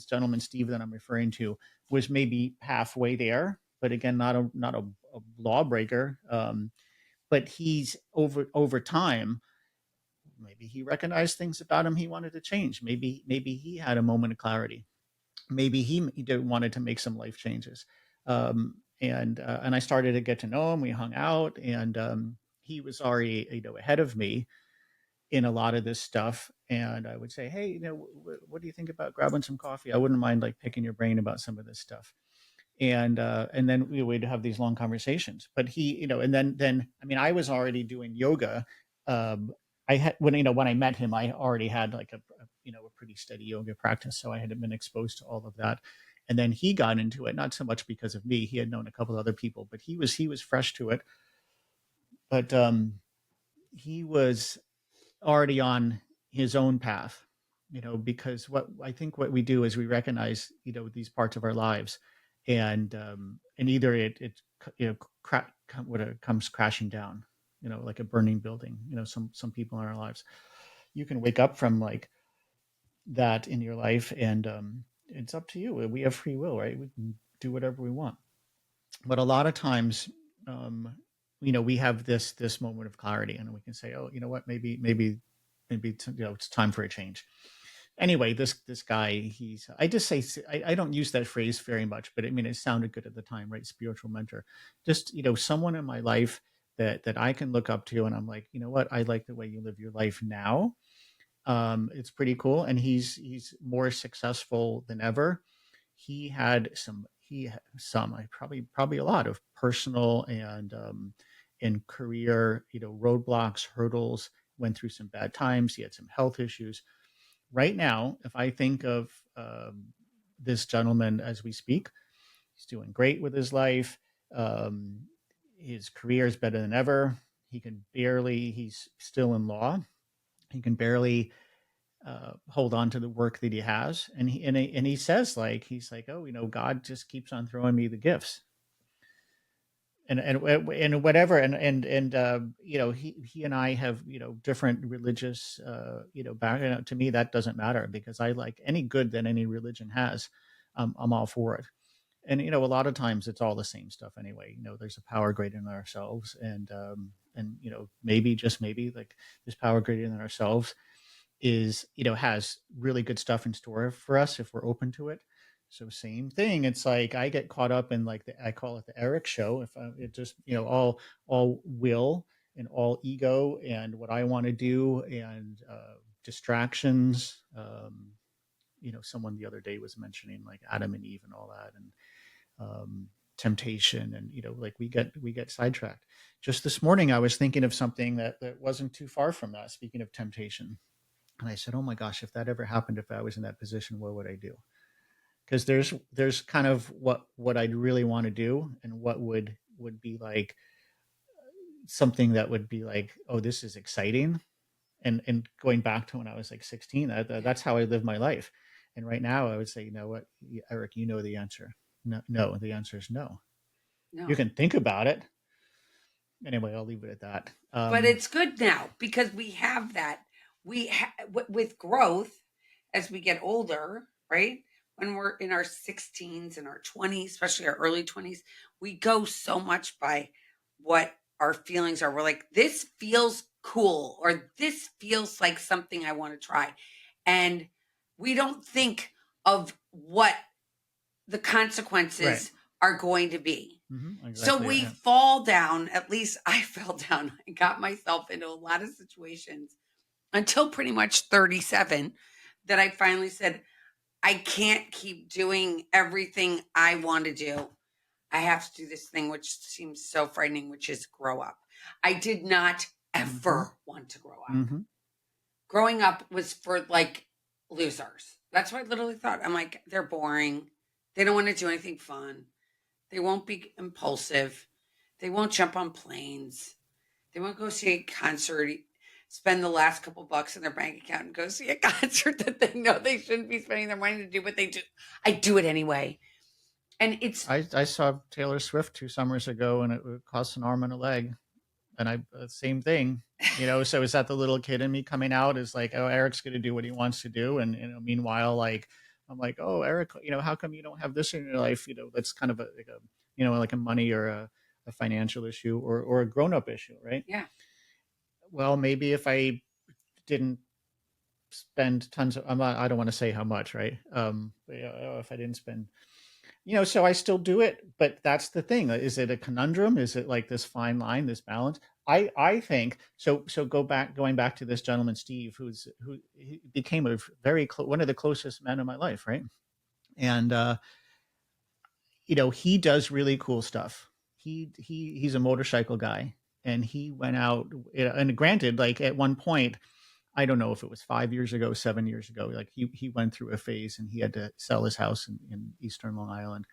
gentleman Steve that I'm referring to was maybe halfway there, but again, not a lawbreaker. But he's over time. Maybe he recognized things about him he wanted to change. Maybe he had a moment of clarity. Maybe he wanted to make some life changes. And I started to get to know him. We hung out, and he was already ahead of me in a lot of this stuff. And I would say, hey, what do you think about grabbing some coffee? I wouldn't mind like picking your brain about some of this stuff. And then we would have these long conversations. But he, and then I mean, I was already doing yoga. Um, I had when I met him, I already had like a pretty steady yoga practice, so I had been exposed to all of that. And then he got into it, not so much because of me. He had known a couple other people, but he was fresh to it. But he was already on his own path, because what we do is we recognize, these parts of our lives, and either it what it comes crashing down, like a burning building. Some people in our lives, you can wake up from like that in your life, and it's up to you. We have free will, right? We can do whatever we want, but a lot of times, um, we have this moment of clarity, and we can say, oh, you know what, maybe it's time for a change. Anyway, this guy, I just say, I don't use that phrase very much, but I mean, it sounded good at the time, right? Spiritual mentor, just someone in my life that I can look up to, and I'm like, you know what, I like the way you live your life now. It's pretty cool, and he's more successful than ever. He had some I probably a lot of personal and career, roadblocks, hurdles. Went through some bad times. He had some health issues. Right now, if I think of this gentleman as we speak, he's doing great with his life. Um, his career is better than ever. He's still in law. He can barely hold on to the work that he has, and he says, like, he's like, oh, God just keeps on throwing me the gifts, and whatever, and he and I have different religious background. To me, that doesn't matter, because I like any good that any religion has. I'm all for it. And a lot of times it's all the same stuff anyway. There's a power greater than ourselves, and maybe, just maybe, like, this power greater than ourselves is has really good stuff in store for us if we're open to it. So same thing, it's like I get caught up in, like, I call it the Eric show. If it just all will and all ego and what I want to do, and distractions. Someone the other day was mentioning like Adam and Eve and all that, and temptation, and like we get sidetracked. Just this morning I was thinking of something that wasn't too far from that, speaking of temptation. And I said, "Oh my gosh, if that ever happened, if I was in that position, what would I do?" Because there's kind of what I'd really want to do, and what would be like something that would be like, "Oh, this is exciting." And going back to when I was like 16, Yeah. that's how I live my life. And right now, I would say, you know what, Eric, you know the answer. No, no, the answer is no. You No. can think about it. Anyway, I'll leave it at that. But it's good now because we have that. With growth as we get older, right? when we're in our 16s and our 20s, especially our early 20s, we go so much by what our feelings are. We're like, this feels cool, or this feels like something I want to try. And we don't think of what the Right. consequences are going to be. So Exactly. we Yeah. fall down, at least I fell down. I got myself into a lot of situations until pretty much 37 that I finally said, I can't keep doing everything I want to do. I have to do this thing, which seems so frightening, which is grow up. I did not Hmm. ever want to grow up. Hmm. Growing up was for like losers. That's what I literally thought. I'm like, they're boring. They don't want to do anything fun. They won't be impulsive. They won't jump on planes. They won't go see a concert, spend the last couple bucks in their bank account and go see a concert that they know they shouldn't be spending their money to do, but they do. I do it anyway. And it's I saw Taylor Swift 2 summers ago, and it cost an arm and a leg. And I same thing, So is that the little kid in me coming out? Is like, oh, Eric's going to do what he wants to do, and meanwhile, like I'm like, oh, Eric, how come you don't have this in your life? That's kind of like a money or a financial issue or a grown up issue, right? yeah. Well, maybe if I didn't spend tons of, I don't want to say how much, right? But, if I didn't spend, so I still do it, but that's the thing. Is it a conundrum? Is it like this fine line, this balance? I think so. So going back to this gentleman, Steve, who he became a one of the closest men in my life, right? And he does really cool stuff. He's a motorcycle guy, and he went out. And granted, like at one point, I don't know if it was 5 years ago, 7 years ago. Like he went through a phase, and he had to sell his house in Eastern Long Island,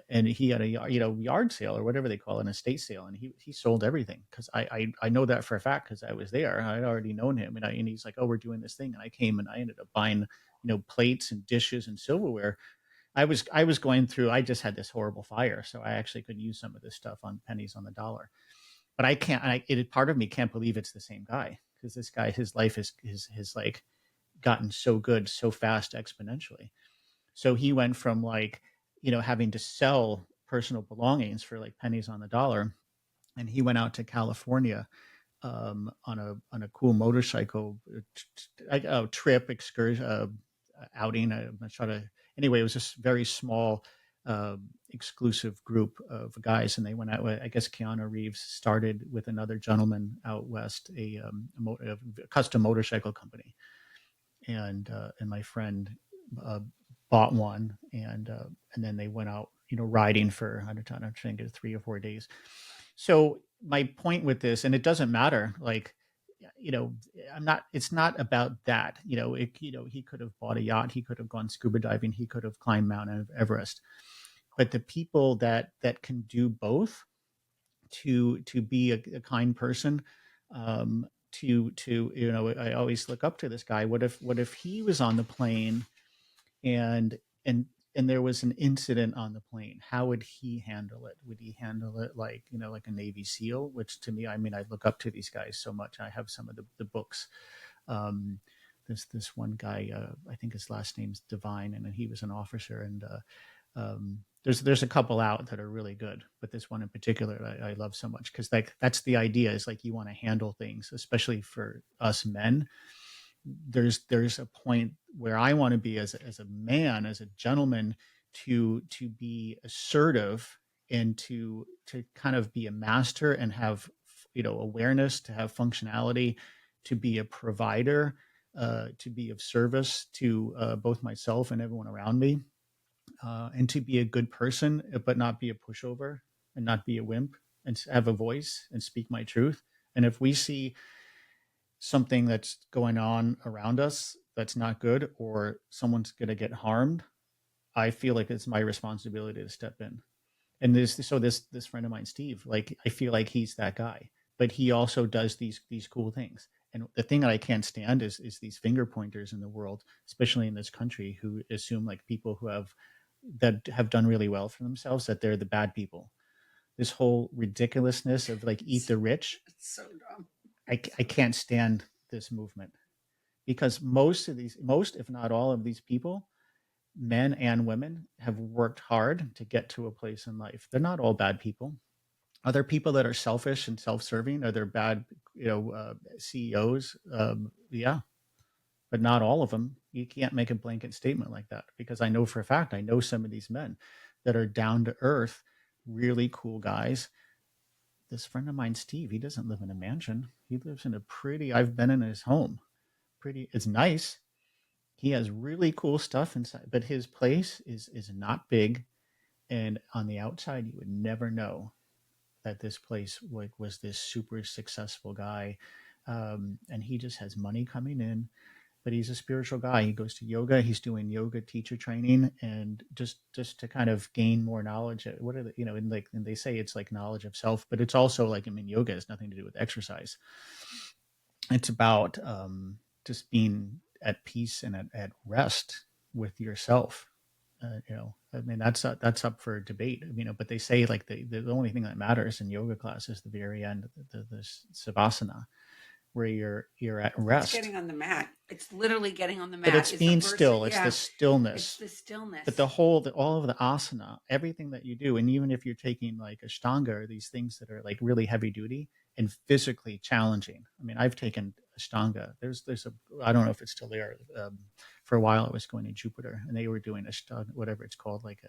and he had a yard sale or whatever they call it, an estate sale, and he sold everything because I know that for a fact because I was there. I'd already known him, and he's like, oh, we're doing this thing, and I came and I ended up buying plates and dishes and silverware. I was going through. I just had this horrible fire, so I actually could use some of this stuff on pennies on the dollar. But I can't. Part of me can't believe it's the same guy because this guy, his life is like gotten so good so fast exponentially. So he went from like having to sell personal belongings for like pennies on the dollar, and he went out to California on a cool motorcycle trip excursion outing. I'm not sure to. Anyway, it was this very small, exclusive group of guys, and they went out. I guess Keanu Reeves started with another gentleman out west a custom motorcycle company, and my friend uh, bought one, and then they went out, riding for I don't know, trying to get 3 or 4 days. So my point with this, and it doesn't matter, like, you know, I'm not. It's not about that. He could have bought a yacht. He could have gone scuba diving. He could have climbed Mount Everest. But the people that can do both, to be a kind person, to I always look up to this guy. What if he was on the plane and and and there was an incident on the plane? How would he handle it? Would he handle it like like a Navy SEAL? Which to me, I mean, I look up to these guys so much. I have some of the books. Um, this one guy, I think his last name's Divine, and he was an officer. And there's a couple out that are really good, but this one in particular I love so much because like that's the idea, is like you want to handle things, especially for us men. There's a point where I want to be as a man, as a gentleman, to be assertive and to kind of be a master and have awareness, to have functionality, to be a provider, to be of service to both myself and everyone around me, and to be a good person, but not be a pushover and not be a wimp, and have a voice and speak my truth. And if we see something that's going on around us that's not good, or someone's going to get harmed, I feel like it's my responsibility to step in. And this friend of mine, Steve, like I feel like he's that guy, but he also does these cool things. And the thing that I can't stand is these finger pointers in the world, especially in this country, who assume like people that have done really well for themselves, that they're the bad people. This whole ridiculousness of like eat It's, the rich. it's so dumb. I can't stand this movement because most if not all of these people, men and women have worked hard to get to a place in life. They're not all bad people. Are there people that are selfish and self-serving? Are there bad, CEOs? Yeah, but not all of them. You can't make a blanket statement like that, because I know for a fact, I know some of these men that are down to earth, really cool guys. This friend of mine, Steve, he doesn't live in a mansion. He lives in a pretty, I've been in his home. Pretty, it's nice. He has really cool stuff inside, but his place is not big. And on the outside, you would never know that this place was this super successful guy. And he just has money coming in, but he's a spiritual guy. He goes to yoga. He's doing yoga teacher training, and just to kind of gain more knowledge. What are the, and they say it's like knowledge of self, but it's also like, I mean, yoga has nothing to do with exercise. It's about just being at peace and at rest with yourself. I mean, that's up for debate, but they say like the only thing that matters in yoga class is the very end, the savasana, where you're at It's rest. getting on the mat. It's literally getting on the But mat. it's It's the being first, still. It's yeah. the It's stillness. the stillness. But all of the asana, everything that you do, and even if you're taking like Ashtanga, or these things that are like really heavy duty and physically challenging. I mean, I've taken Ashtanga. There's a, I don't know if it's still there. For a while, I was going to Jupiter, and they were doing Ashtanga, whatever it's called, like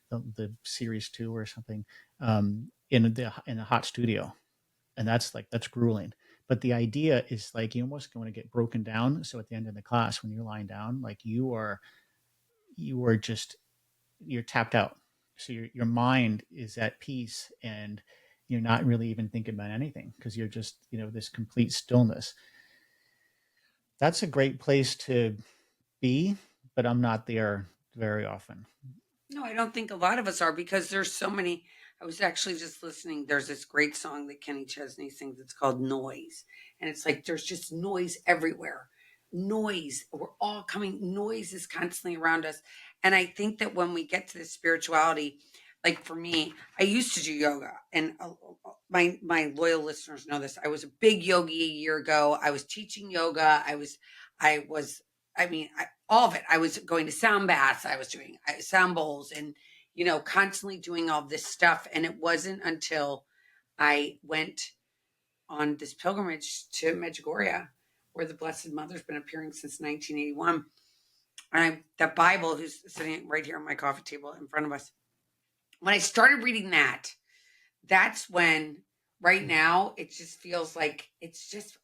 the series 2 or something, in a hot studio, and that's grueling. But the idea is like you almost want to get broken down. So at the end of the class, when you're lying down, like you are just, you're tapped out. So your mind is at peace, and you're not really even thinking about anything, because you're just, this complete stillness. That's a great place to be, but I'm not there very often. No, I don't think a lot of us are, because there's so many. I was actually just listening. There's this great song that Kenny Chesney sings. It's called Noise. And it's like there's just noise everywhere. Noise. We're all coming. Noise is constantly around us. And I think that when we get to the spirituality, like for me, I used to do yoga. And my loyal listeners know this. I was a big yogi a year ago. I was teaching yoga. I was, I mean, all of it. I was going to sound baths. I was doing sound bowls, and constantly doing all this stuff. And it wasn't until I went on this pilgrimage to Medjugorje, where the Blessed Mother's been appearing since 1981. And that Bible, who's sitting right here on my coffee table in front of us. When I started reading that, that's when, right now, it just feels like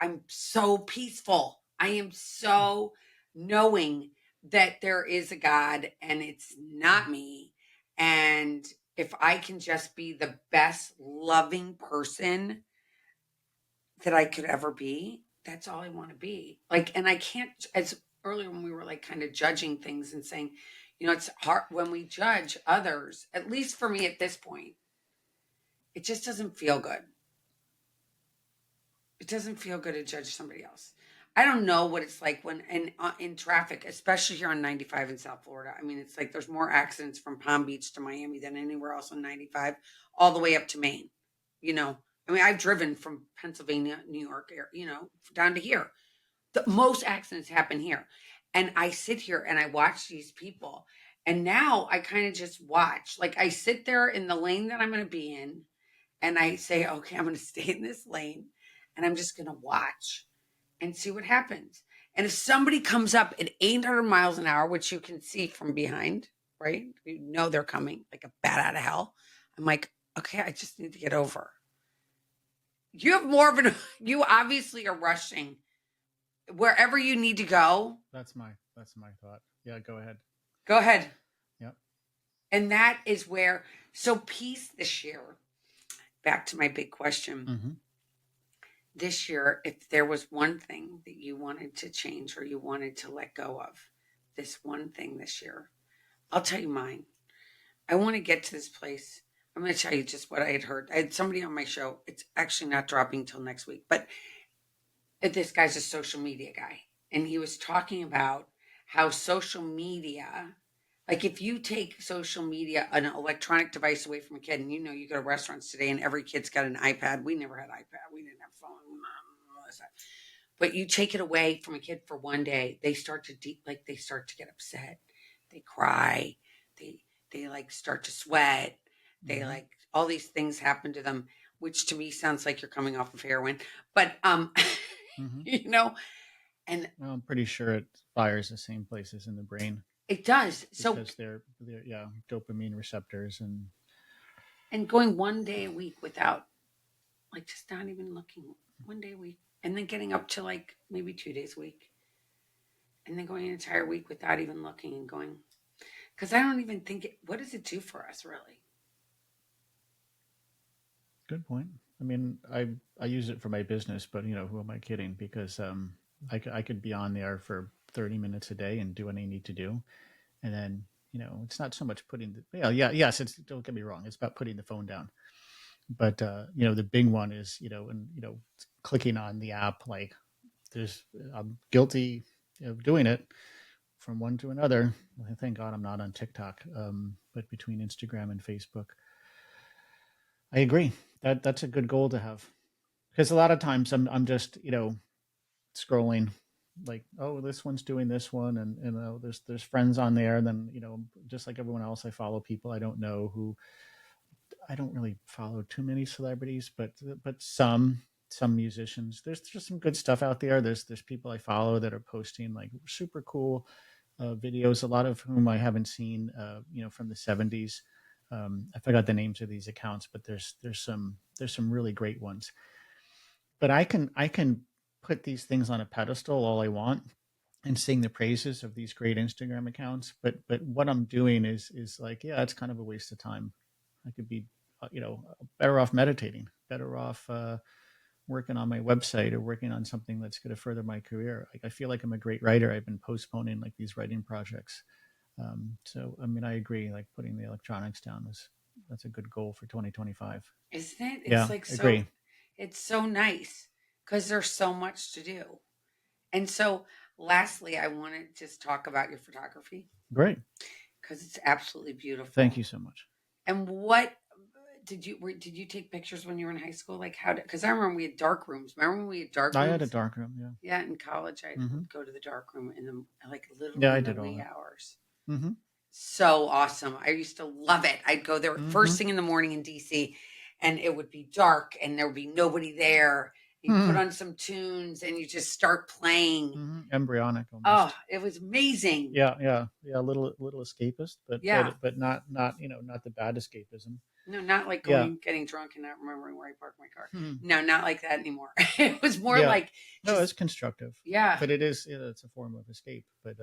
I'm so peaceful. I am so knowing that there is a God and it's not me. And if I can just be the best loving person that I could ever be, that's all I want to be. Like, and I can't, as earlier when we were like kind of judging things and saying, it's hard when we judge others, at least for me at this point, it just doesn't feel good. It doesn't feel good to judge somebody else. I don't know what it's like when in traffic, especially here on 95 in South Florida. I mean, it's like there's more accidents from Palm Beach to Miami than anywhere else on 95, all the way up to Maine. You know, I mean, I've driven from Pennsylvania, New York, down to here. The most accidents happen here, and I sit here and I watch these people, and now I kind of just watch. Like I sit there in the lane that I'm going to be in, and I say, okay, I'm going to stay in this lane, and I'm just going to watch and see what happens. And if somebody comes up at 800 miles an hour, which you can see from behind, right? You know they're coming like a bat out of hell. I'm like, okay, I just need to get over. You have more of an, you obviously are rushing wherever you need to go. That's my thought. Yeah, go ahead. Go ahead. Yep. And that is where, so peace this year, back to my big question. Mm-hmm. This year, if there was one thing that you wanted to change or you wanted to let go of, this one thing this year, I'll tell you mine. I want to get to this place. I'm going to tell you just what I had heard. I had somebody on my show. It's actually not dropping until next week, but this guy's a social media guy. And he was talking about how social media, like if you take social media, an electronic device away from a kid, and you go to restaurants today and every kid's got an iPad. We never had iPad. We didn't have phone. But you take it away from a kid for one day, they start to get upset. they cry, they like start to sweat, they Mm-hmm. like all these things happen to them, which to me sounds like you're coming off of heroin. But Mm-hmm. you know, and Well, I'm pretty sure it fires the same places in the brain it does. So because they're yeah, dopamine receptors and and going one day a week without like just not even looking, one day a week, and then getting up to like maybe 2 days a week, and then going an entire week without even looking and going, because I don't even think it, what does it do for us really? good point. I mean, I use it for my business, but who am I kidding? Because I could be on there for 30 minutes a day and do what I need to do, and then it's not so much putting yes, it's, don't get me wrong, it's about putting the phone down, but the big one is and clicking on the app, like there's I'm guilty of doing it from one to another. Thank God I'm not on TikTok, but between Instagram and Facebook, I agree that that's a good goal to have, because a lot of times I'm just scrolling, like, oh, this one's doing this one, and there's friends on there, and then just like everyone else, I follow people I don't know who. I don't really follow too many celebrities, but some musicians. There's just some good stuff out there. There's people I follow that are posting like super cool videos. A lot of whom I haven't seen, from the '70s. I forgot the names of these accounts, but there's some really great ones. But I can put these things on a pedestal all I want and sing the praises of these great Instagram accounts. But what I'm doing is like, yeah, it's kind of a waste of time. I could be, better off meditating, better off working on my website or working on something that's going to further my career. Like, I feel like I'm a great writer. I've been postponing like these writing projects. So I mean, I agree. Like, putting the electronics down was that's a good goal for 2025. Isn't it? It's Yeah, like so, agree. it's so nice because there's so much to do. And so, lastly, I want to just talk about your photography Great. because it's absolutely Thank beautiful. you so much. And what did you take pictures when you were in high school? Like how did, because I remember we had dark rooms. Remember when we had dark I had a rooms? dark room. Yeah. Yeah, in college I Hmm. would go to the dark room in the like Yeah, literally I in the did all wee that. hours. Hmm. So awesome. I used to love it. I'd go there first Hmm. thing in the morning in DC and it would be dark and there would be nobody there. You put Hmm. on some tunes and you just start playing. Hmm. Embryonic Oh, almost. it was amazing. Yeah, yeah, yeah. A little escapist, but Yeah. not the bad escapism. No, not like Yeah. going getting drunk and not remembering where I parked my car. Hmm. No, not like that anymore. It was more Yeah. like No, just it's constructive, yeah, but it's a form of escape. But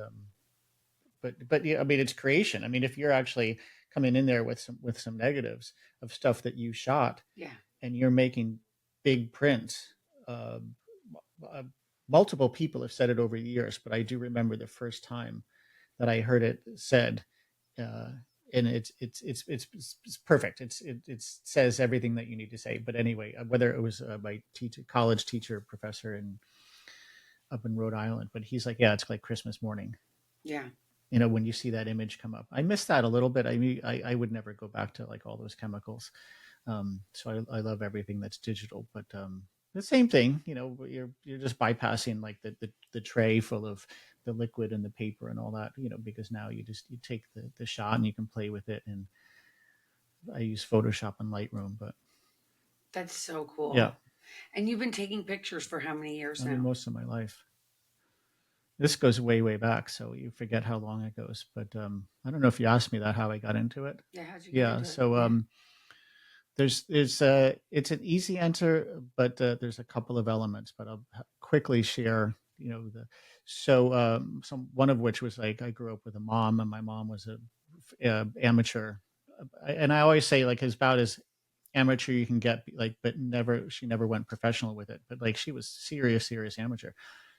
yeah, I mean, it's creation. I mean, if you're actually coming in there with some negatives of stuff that you shot, yeah. and you're making big prints. Uh, uh, Multiple people have said it over the years, but I do remember the first time that I heard it said, uh, and it's perfect. It says everything that you need to say. But anyway, whether it was my college teacher, professor up in Rhode Island, but he's like, yeah, it's like Christmas morning. Yeah. When you see that image come up, I miss that a little bit. I mean, I would never go back to like all those chemicals. So I love everything that's digital, but the same thing, you're just bypassing like the tray full of the liquid and the paper and all that, because now you take the shot and you can play with it. And I use Photoshop and Lightroom, but That's so yeah, cool. And you've been taking pictures for how many years I mean, now? most of my life. This goes way, way back, so you forget how long it goes. But I don't know if you asked me that, how I got into it. Yeah, how'd you get Yeah, into it? so Yeah. it's an easy answer, but there's a couple of elements. But I'll quickly share. Some one of which was like I grew up with a mom, and my mom was a amateur, and I always say like as about as amateur you can get, like, but she never went professional with it. But like she was serious amateur.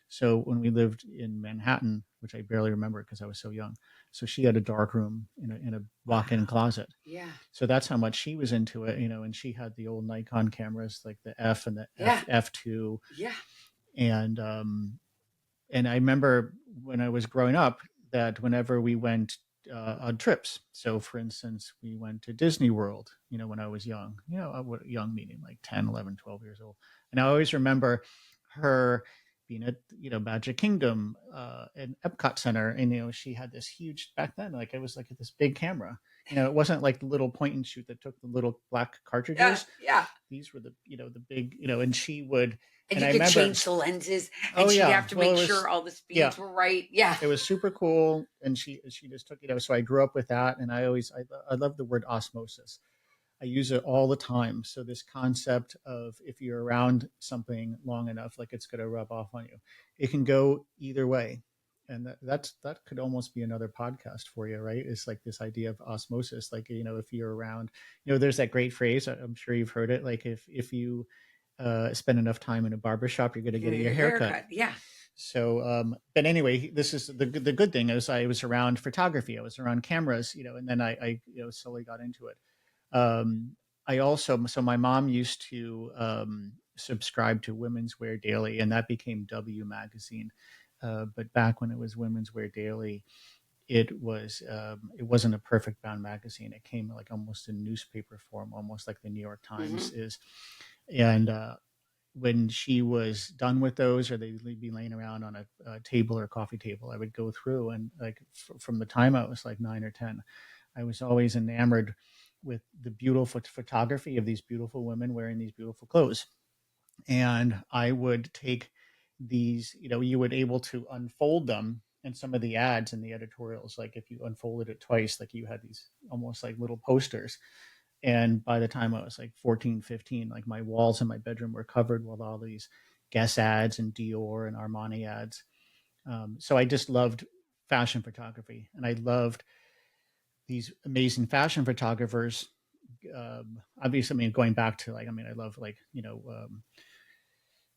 So when we lived in Manhattan, which I barely remember because I was so young, so she had a dark room in a walk-in Wow. closet. Yeah. So that's how much she was into it, and she had the old Nikon cameras, like the F and the Yeah. F2, Yeah. and I remember when I was growing up that whenever we went on trips, so for instance, we went to Disney World, when I was young, young meaning like 10, 11, 12 years old, and I always remember her being at, Magic Kingdom, and Epcot Center, and she had this huge, back then, like it was like this big camera. It wasn't like the little point and shoot that took the little black Yeah, cartridges. yeah. These were the big, and she would, And and you I could remember, change the lenses, oh and she'd yeah, have to well, make it was, sure all the yeah, speeds were right. Yeah. it was super cool, and she just took, so I grew up with that, and I love the word osmosis. I use it all the time. So this concept of, if you're around something long enough, like it's going to rub off on you. It can go either way. And that could almost be another podcast for you, right? It's like this idea of osmosis. Like, if you're around, there's that great phrase, I'm sure you've heard it. Like, if you spend enough time in a barber shop, you're going to You're get gonna get your a haircut. haircut. Yeah. So, but anyway, this is the good thing is I was around photography. I was around cameras, and then I slowly got into it. um, I also, so my mom used to subscribe to Women's Wear Daily, and that became W Magazine. But back when it was Women's Wear Daily, it wasn't a perfect bound magazine. It came like almost in newspaper form, almost like the New York Times Hmm. is. And when she was done with those, or they'd be laying around on a table or coffee table, I would go through, and like from the time I was like 9 or 10, I was always enamored with the beautiful photography of these beautiful women wearing these beautiful clothes. And I would take these, you would able to unfold them in some of the ads and the editorials. Like if you unfolded it twice, like you had these almost like little posters. And by the time I was like 14, 15, like my walls in my bedroom were covered with all these Guess ads and Dior and Armani ads. So I just loved fashion photography, and I loved these amazing fashion photographers. Obviously, I mean, going back to like, I mean, I love like,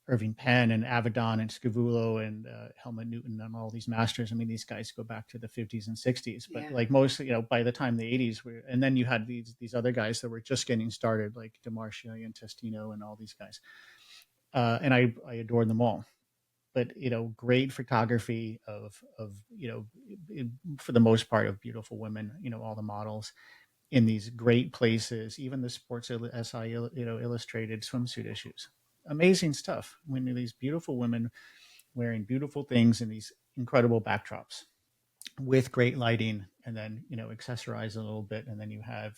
Irving Penn and Avedon and Scavullo and Helmut Newton and all these masters. I mean, these guys go back to the 50s and 60s, but Yeah. like mostly, by the time the 80s were, and then you had these other guys that were just getting started, like DeMarcio and Testino and all these guys. And I adored them all. But great photography of for the most part, of beautiful women. All the models in these great places, even the Sports SI illustrated swimsuit issues. Amazing stuff. When these beautiful women wearing beautiful things in these incredible backdrops with great lighting, and then accessorize a little bit, and then you have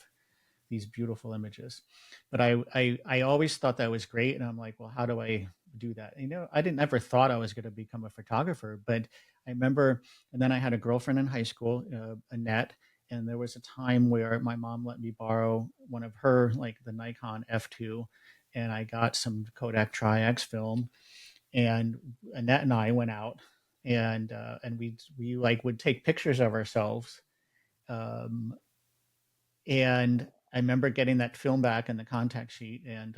these beautiful images. But I always thought that was great, and I'm like, well, how do I do that? I didn't ever thought I was going to become a photographer, but I remember, and then I had a girlfriend in high school, Annette, and there was a time where my mom let me borrow one of her, like the Nikon F2, and I got some Kodak Tri-X film, and Annette and I went out, and we like would take pictures of ourselves. Um, and I remember getting that film back in the contact sheet, and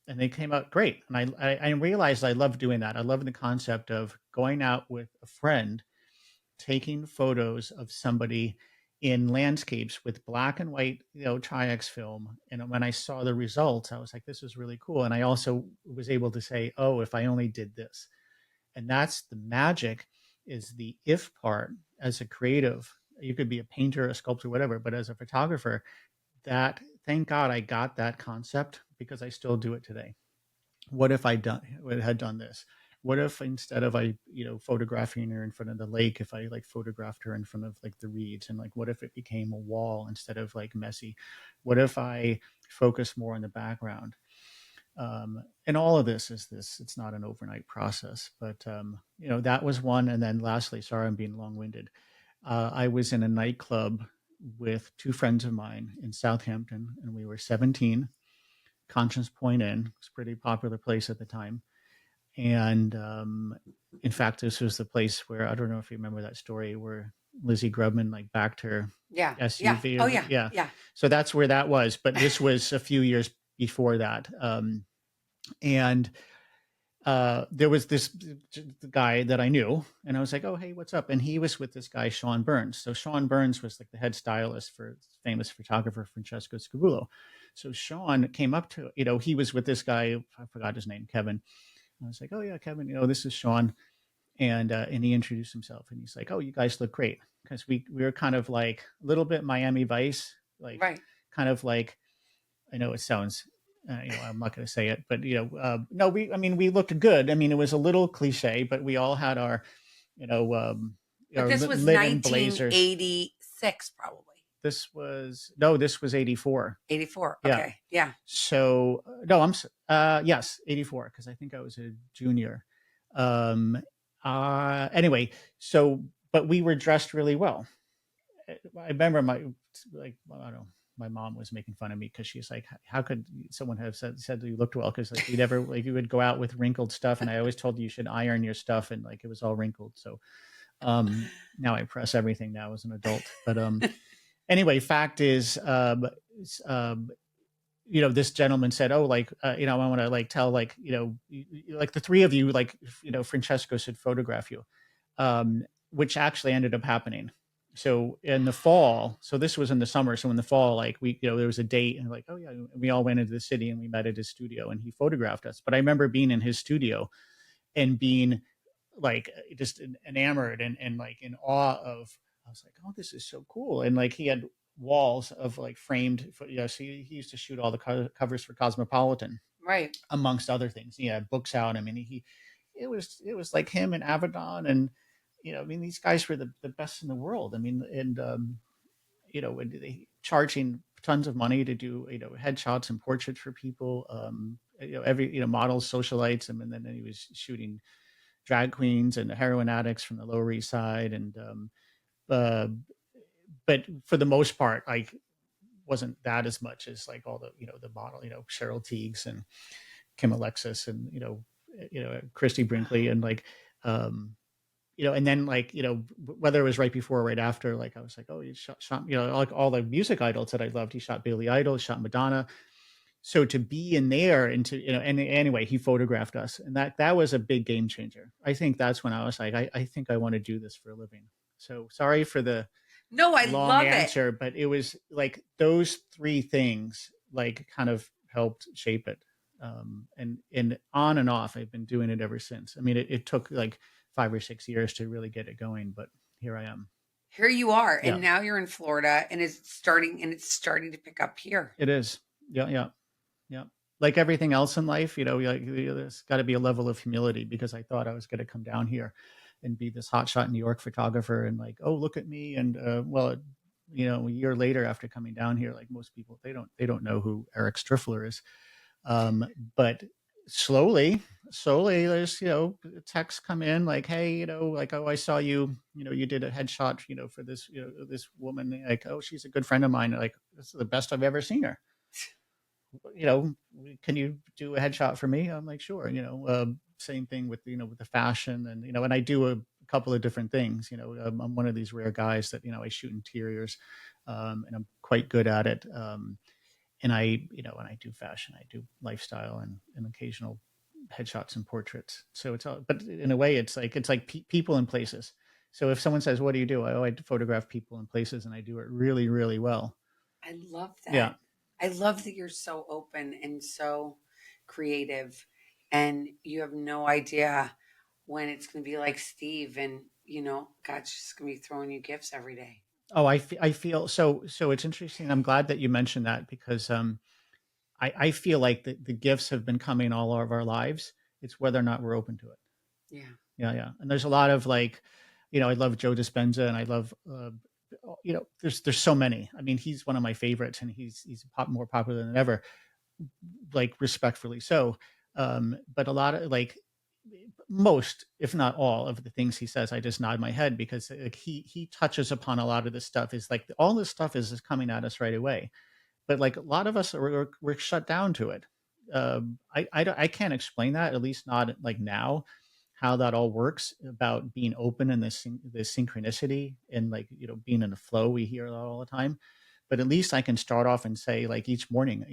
they came out great. And I realized I love doing that. I love the concept of going out with a friend, taking photos of somebody in landscapes with black and white, Tri-X film. And when I saw the results, I was like, this is really cool. And I also was able to say, oh, if I only did this. And that's the magic, is the if part. As a creative, you could be a painter, a sculptor, whatever, but as a photographer, that, thank God I got that concept, because I still do it today. What if had done this? What if, instead of photographing her in front of the lake, if I like photographed her in front of like the reeds, and like what if it became a wall instead of like messy? What if I focus more on the background? And all of this is this. It's not an overnight process, but that was one. And then lastly, sorry, I'm being long-winded. I was in a nightclub with two friends of mine in Southampton, and we were 17. Conscience Point Inn was a pretty popular place at the time. And in fact, this was the place where, I don't know if you remember that story, where Lizzie Grubman like backed her Yeah. Yeah. SUV. Oh yeah. Yeah. Yeah. So that's where that was. But this was a few years before that. And there was this guy that I knew, and I was like, "Oh, hey, what's up?" And he was with this guy, Sean Burns. So Sean Burns was like the head stylist for famous photographer Francesco Scavullo. So Sean came up to, he was with this guy, I forgot his name, Kevin. And I was like, "Oh yeah, Kevin, this is Sean," and he introduced himself, and he's like, "Oh, you guys look great," because we were kind of like a little bit Miami Vice, like Right. kind of like, I know it sounds I'm not going to say it, but no, I mean, we looked good. I mean, it was a little cliche, but we all had you know, But our this was linen blazers. 1986, probably. This was 84. 84. Yeah. Okay. Yeah. So no, yes, 84, because I think I was a junior. Um, anyway, so but we were dressed really well. I remember I don't know, my mom was making fun of me because she's like, how could someone have said that you looked well? Because like we never like you would go out with wrinkled stuff, and I always told you should iron your stuff, and like it was all wrinkled. So now I press everything now as an adult. But anyway, fact is, um, this gentleman said, "Oh, like, I want to like tell like, like the three of you, like, Francesco should photograph you," which actually ended up happening. So in the fall, so this was in the summer. So in the fall, like there was a date, and like, oh yeah, we all went into the city and we met at his studio, and he photographed us. But I remember being in his studio and being like just enamored and like in awe of. I was like, oh, this is so cool, and like he had walls of like framed. So he used to shoot all the covers for Cosmopolitan, Right. amongst other things. He had books out. I mean, it was like him and Avedon, and I mean, these guys were the best in the world. I mean, and they charging tons of money to do headshots and portraits for people. Every models, socialites, and then he was shooting drag queens and heroin addicts from the Lower East Side, and uh, but for the most part, like wasn't that as much as like all the the model, Cheryl Tiegs and Kim Alexis and Christy Brinkley, and like and then like whether it was right before or right after, like I was like, oh, he shot like all the music idols that I loved. He shot Billy Idol, he shot Madonna. So to be in there and to and anyway, he photographed us, and that was a big game changer. I think that's when I was like, I think I want to do this for a living. So sorry for the No, I long love it. answer, but it was like those three things like kind of helped shape it. And on and off, I've been doing it ever since. I mean, it took like 5 or 6 years to really get it going, but here I am. Here you are, Yeah, and now you're in Florida, and it's starting to pick up here. it is. Yeah, yeah, yeah. Like everything else in life, like there's got to be a level of humility, because I thought I was going to come down here and be this hotshot New York photographer and like, oh, look at me. And well, a year later after coming down here, like most people, they don't know who Eric Striffler is. Um, but slowly, there's texts come in like, hey, like, oh, I saw you, you did a headshot, for this, this woman, like, oh, she's a good friend of mine. Like, this is the best I've ever seen her. you know, can you do a headshot for me? I'm like, sure. Same thing with with the fashion, and I do a couple of different things. I'm one of these rare guys that I shoot interiors, and I'm quite good at it. And when I do fashion, I do lifestyle and occasional headshots and portraits. So it's all, but in a way, it's like people and places. So if someone says, "What do you do?" I photograph people and places, and I do it really, really well. I love Yeah, that. I love that you're so open and so creative, and you have no idea when it's going to be like Steve, and God's just going to be throwing you gifts every day. Oh, I feel so it's interesting. I'm glad that you mentioned that, because I feel like the gifts have been coming all of our lives. It's whether or not we're open to it. Yeah, Yeah, yeah. And there's a lot of like, I love Joe Dispenza, and I love there's so many. I mean, he's one of my favorites, and he's more popular than ever, like respectfully so. But a lot of like most, if not all, of the things he says, I just nod my head, because like he touches upon a lot of this stuff. Is like all this stuff is coming at us right away, but like a lot of us we're shut down to it. I can't explain that, at least not like now, how that all works about being open and the synchronicity, and like being in the flow. We hear that all the time, but at least I can start off and say, like, each morning,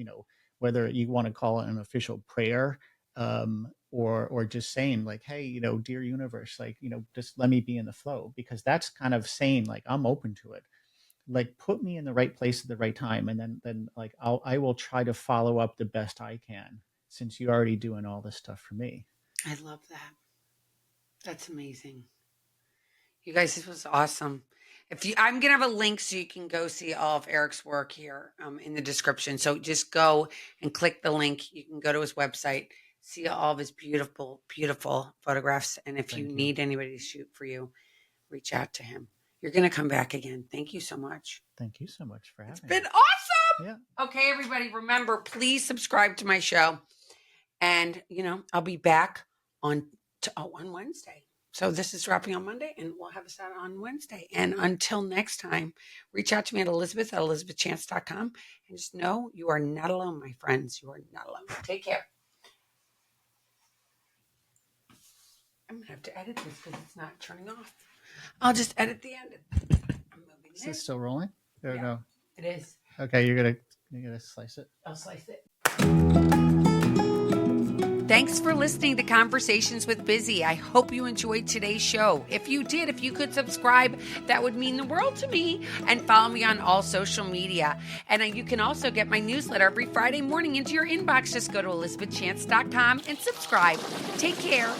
whether you want to call it an official prayer, or just saying like, hey, dear universe, like, just let me be in the flow, because that's kind of saying like I'm open to it. Like, put me in the right place at the right time, and then like I will try to follow up the best I can, since you're already doing all this stuff for me. I love that. That's amazing. You guys, this was awesome. I'm gonna have a link so you can go see all of Eric's work here in the description. So just go and click the link. You can go to his website, see all of his beautiful, beautiful photographs. And if you need anybody to shoot for you, reach out to him. You're gonna come back again. Thank you so much. Thank you so much for having me. It's been awesome. Yeah. Okay, everybody, remember, please subscribe to my show. And I'll be back on Wednesday. So this is dropping on Monday, and we'll have us out on Wednesday. And until next time, reach out to me at elizabeth@elizabethchance.com. And just know you are not alone, my friends. You are not alone. Take care. I'm going to have to edit this because it's not turning off. I'll just edit the end. I'm moving Is it still rolling? There we go. It is. Okay, you're gonna slice it. I'll slice it. Thanks for listening to Conversations with Bizzy. I hope you enjoyed today's show. If you did, if you could subscribe, that would mean the world to me. And follow me on all social media. And you can also get my newsletter every Friday morning into your inbox. Just go to elizabethchance.com and subscribe. Take care.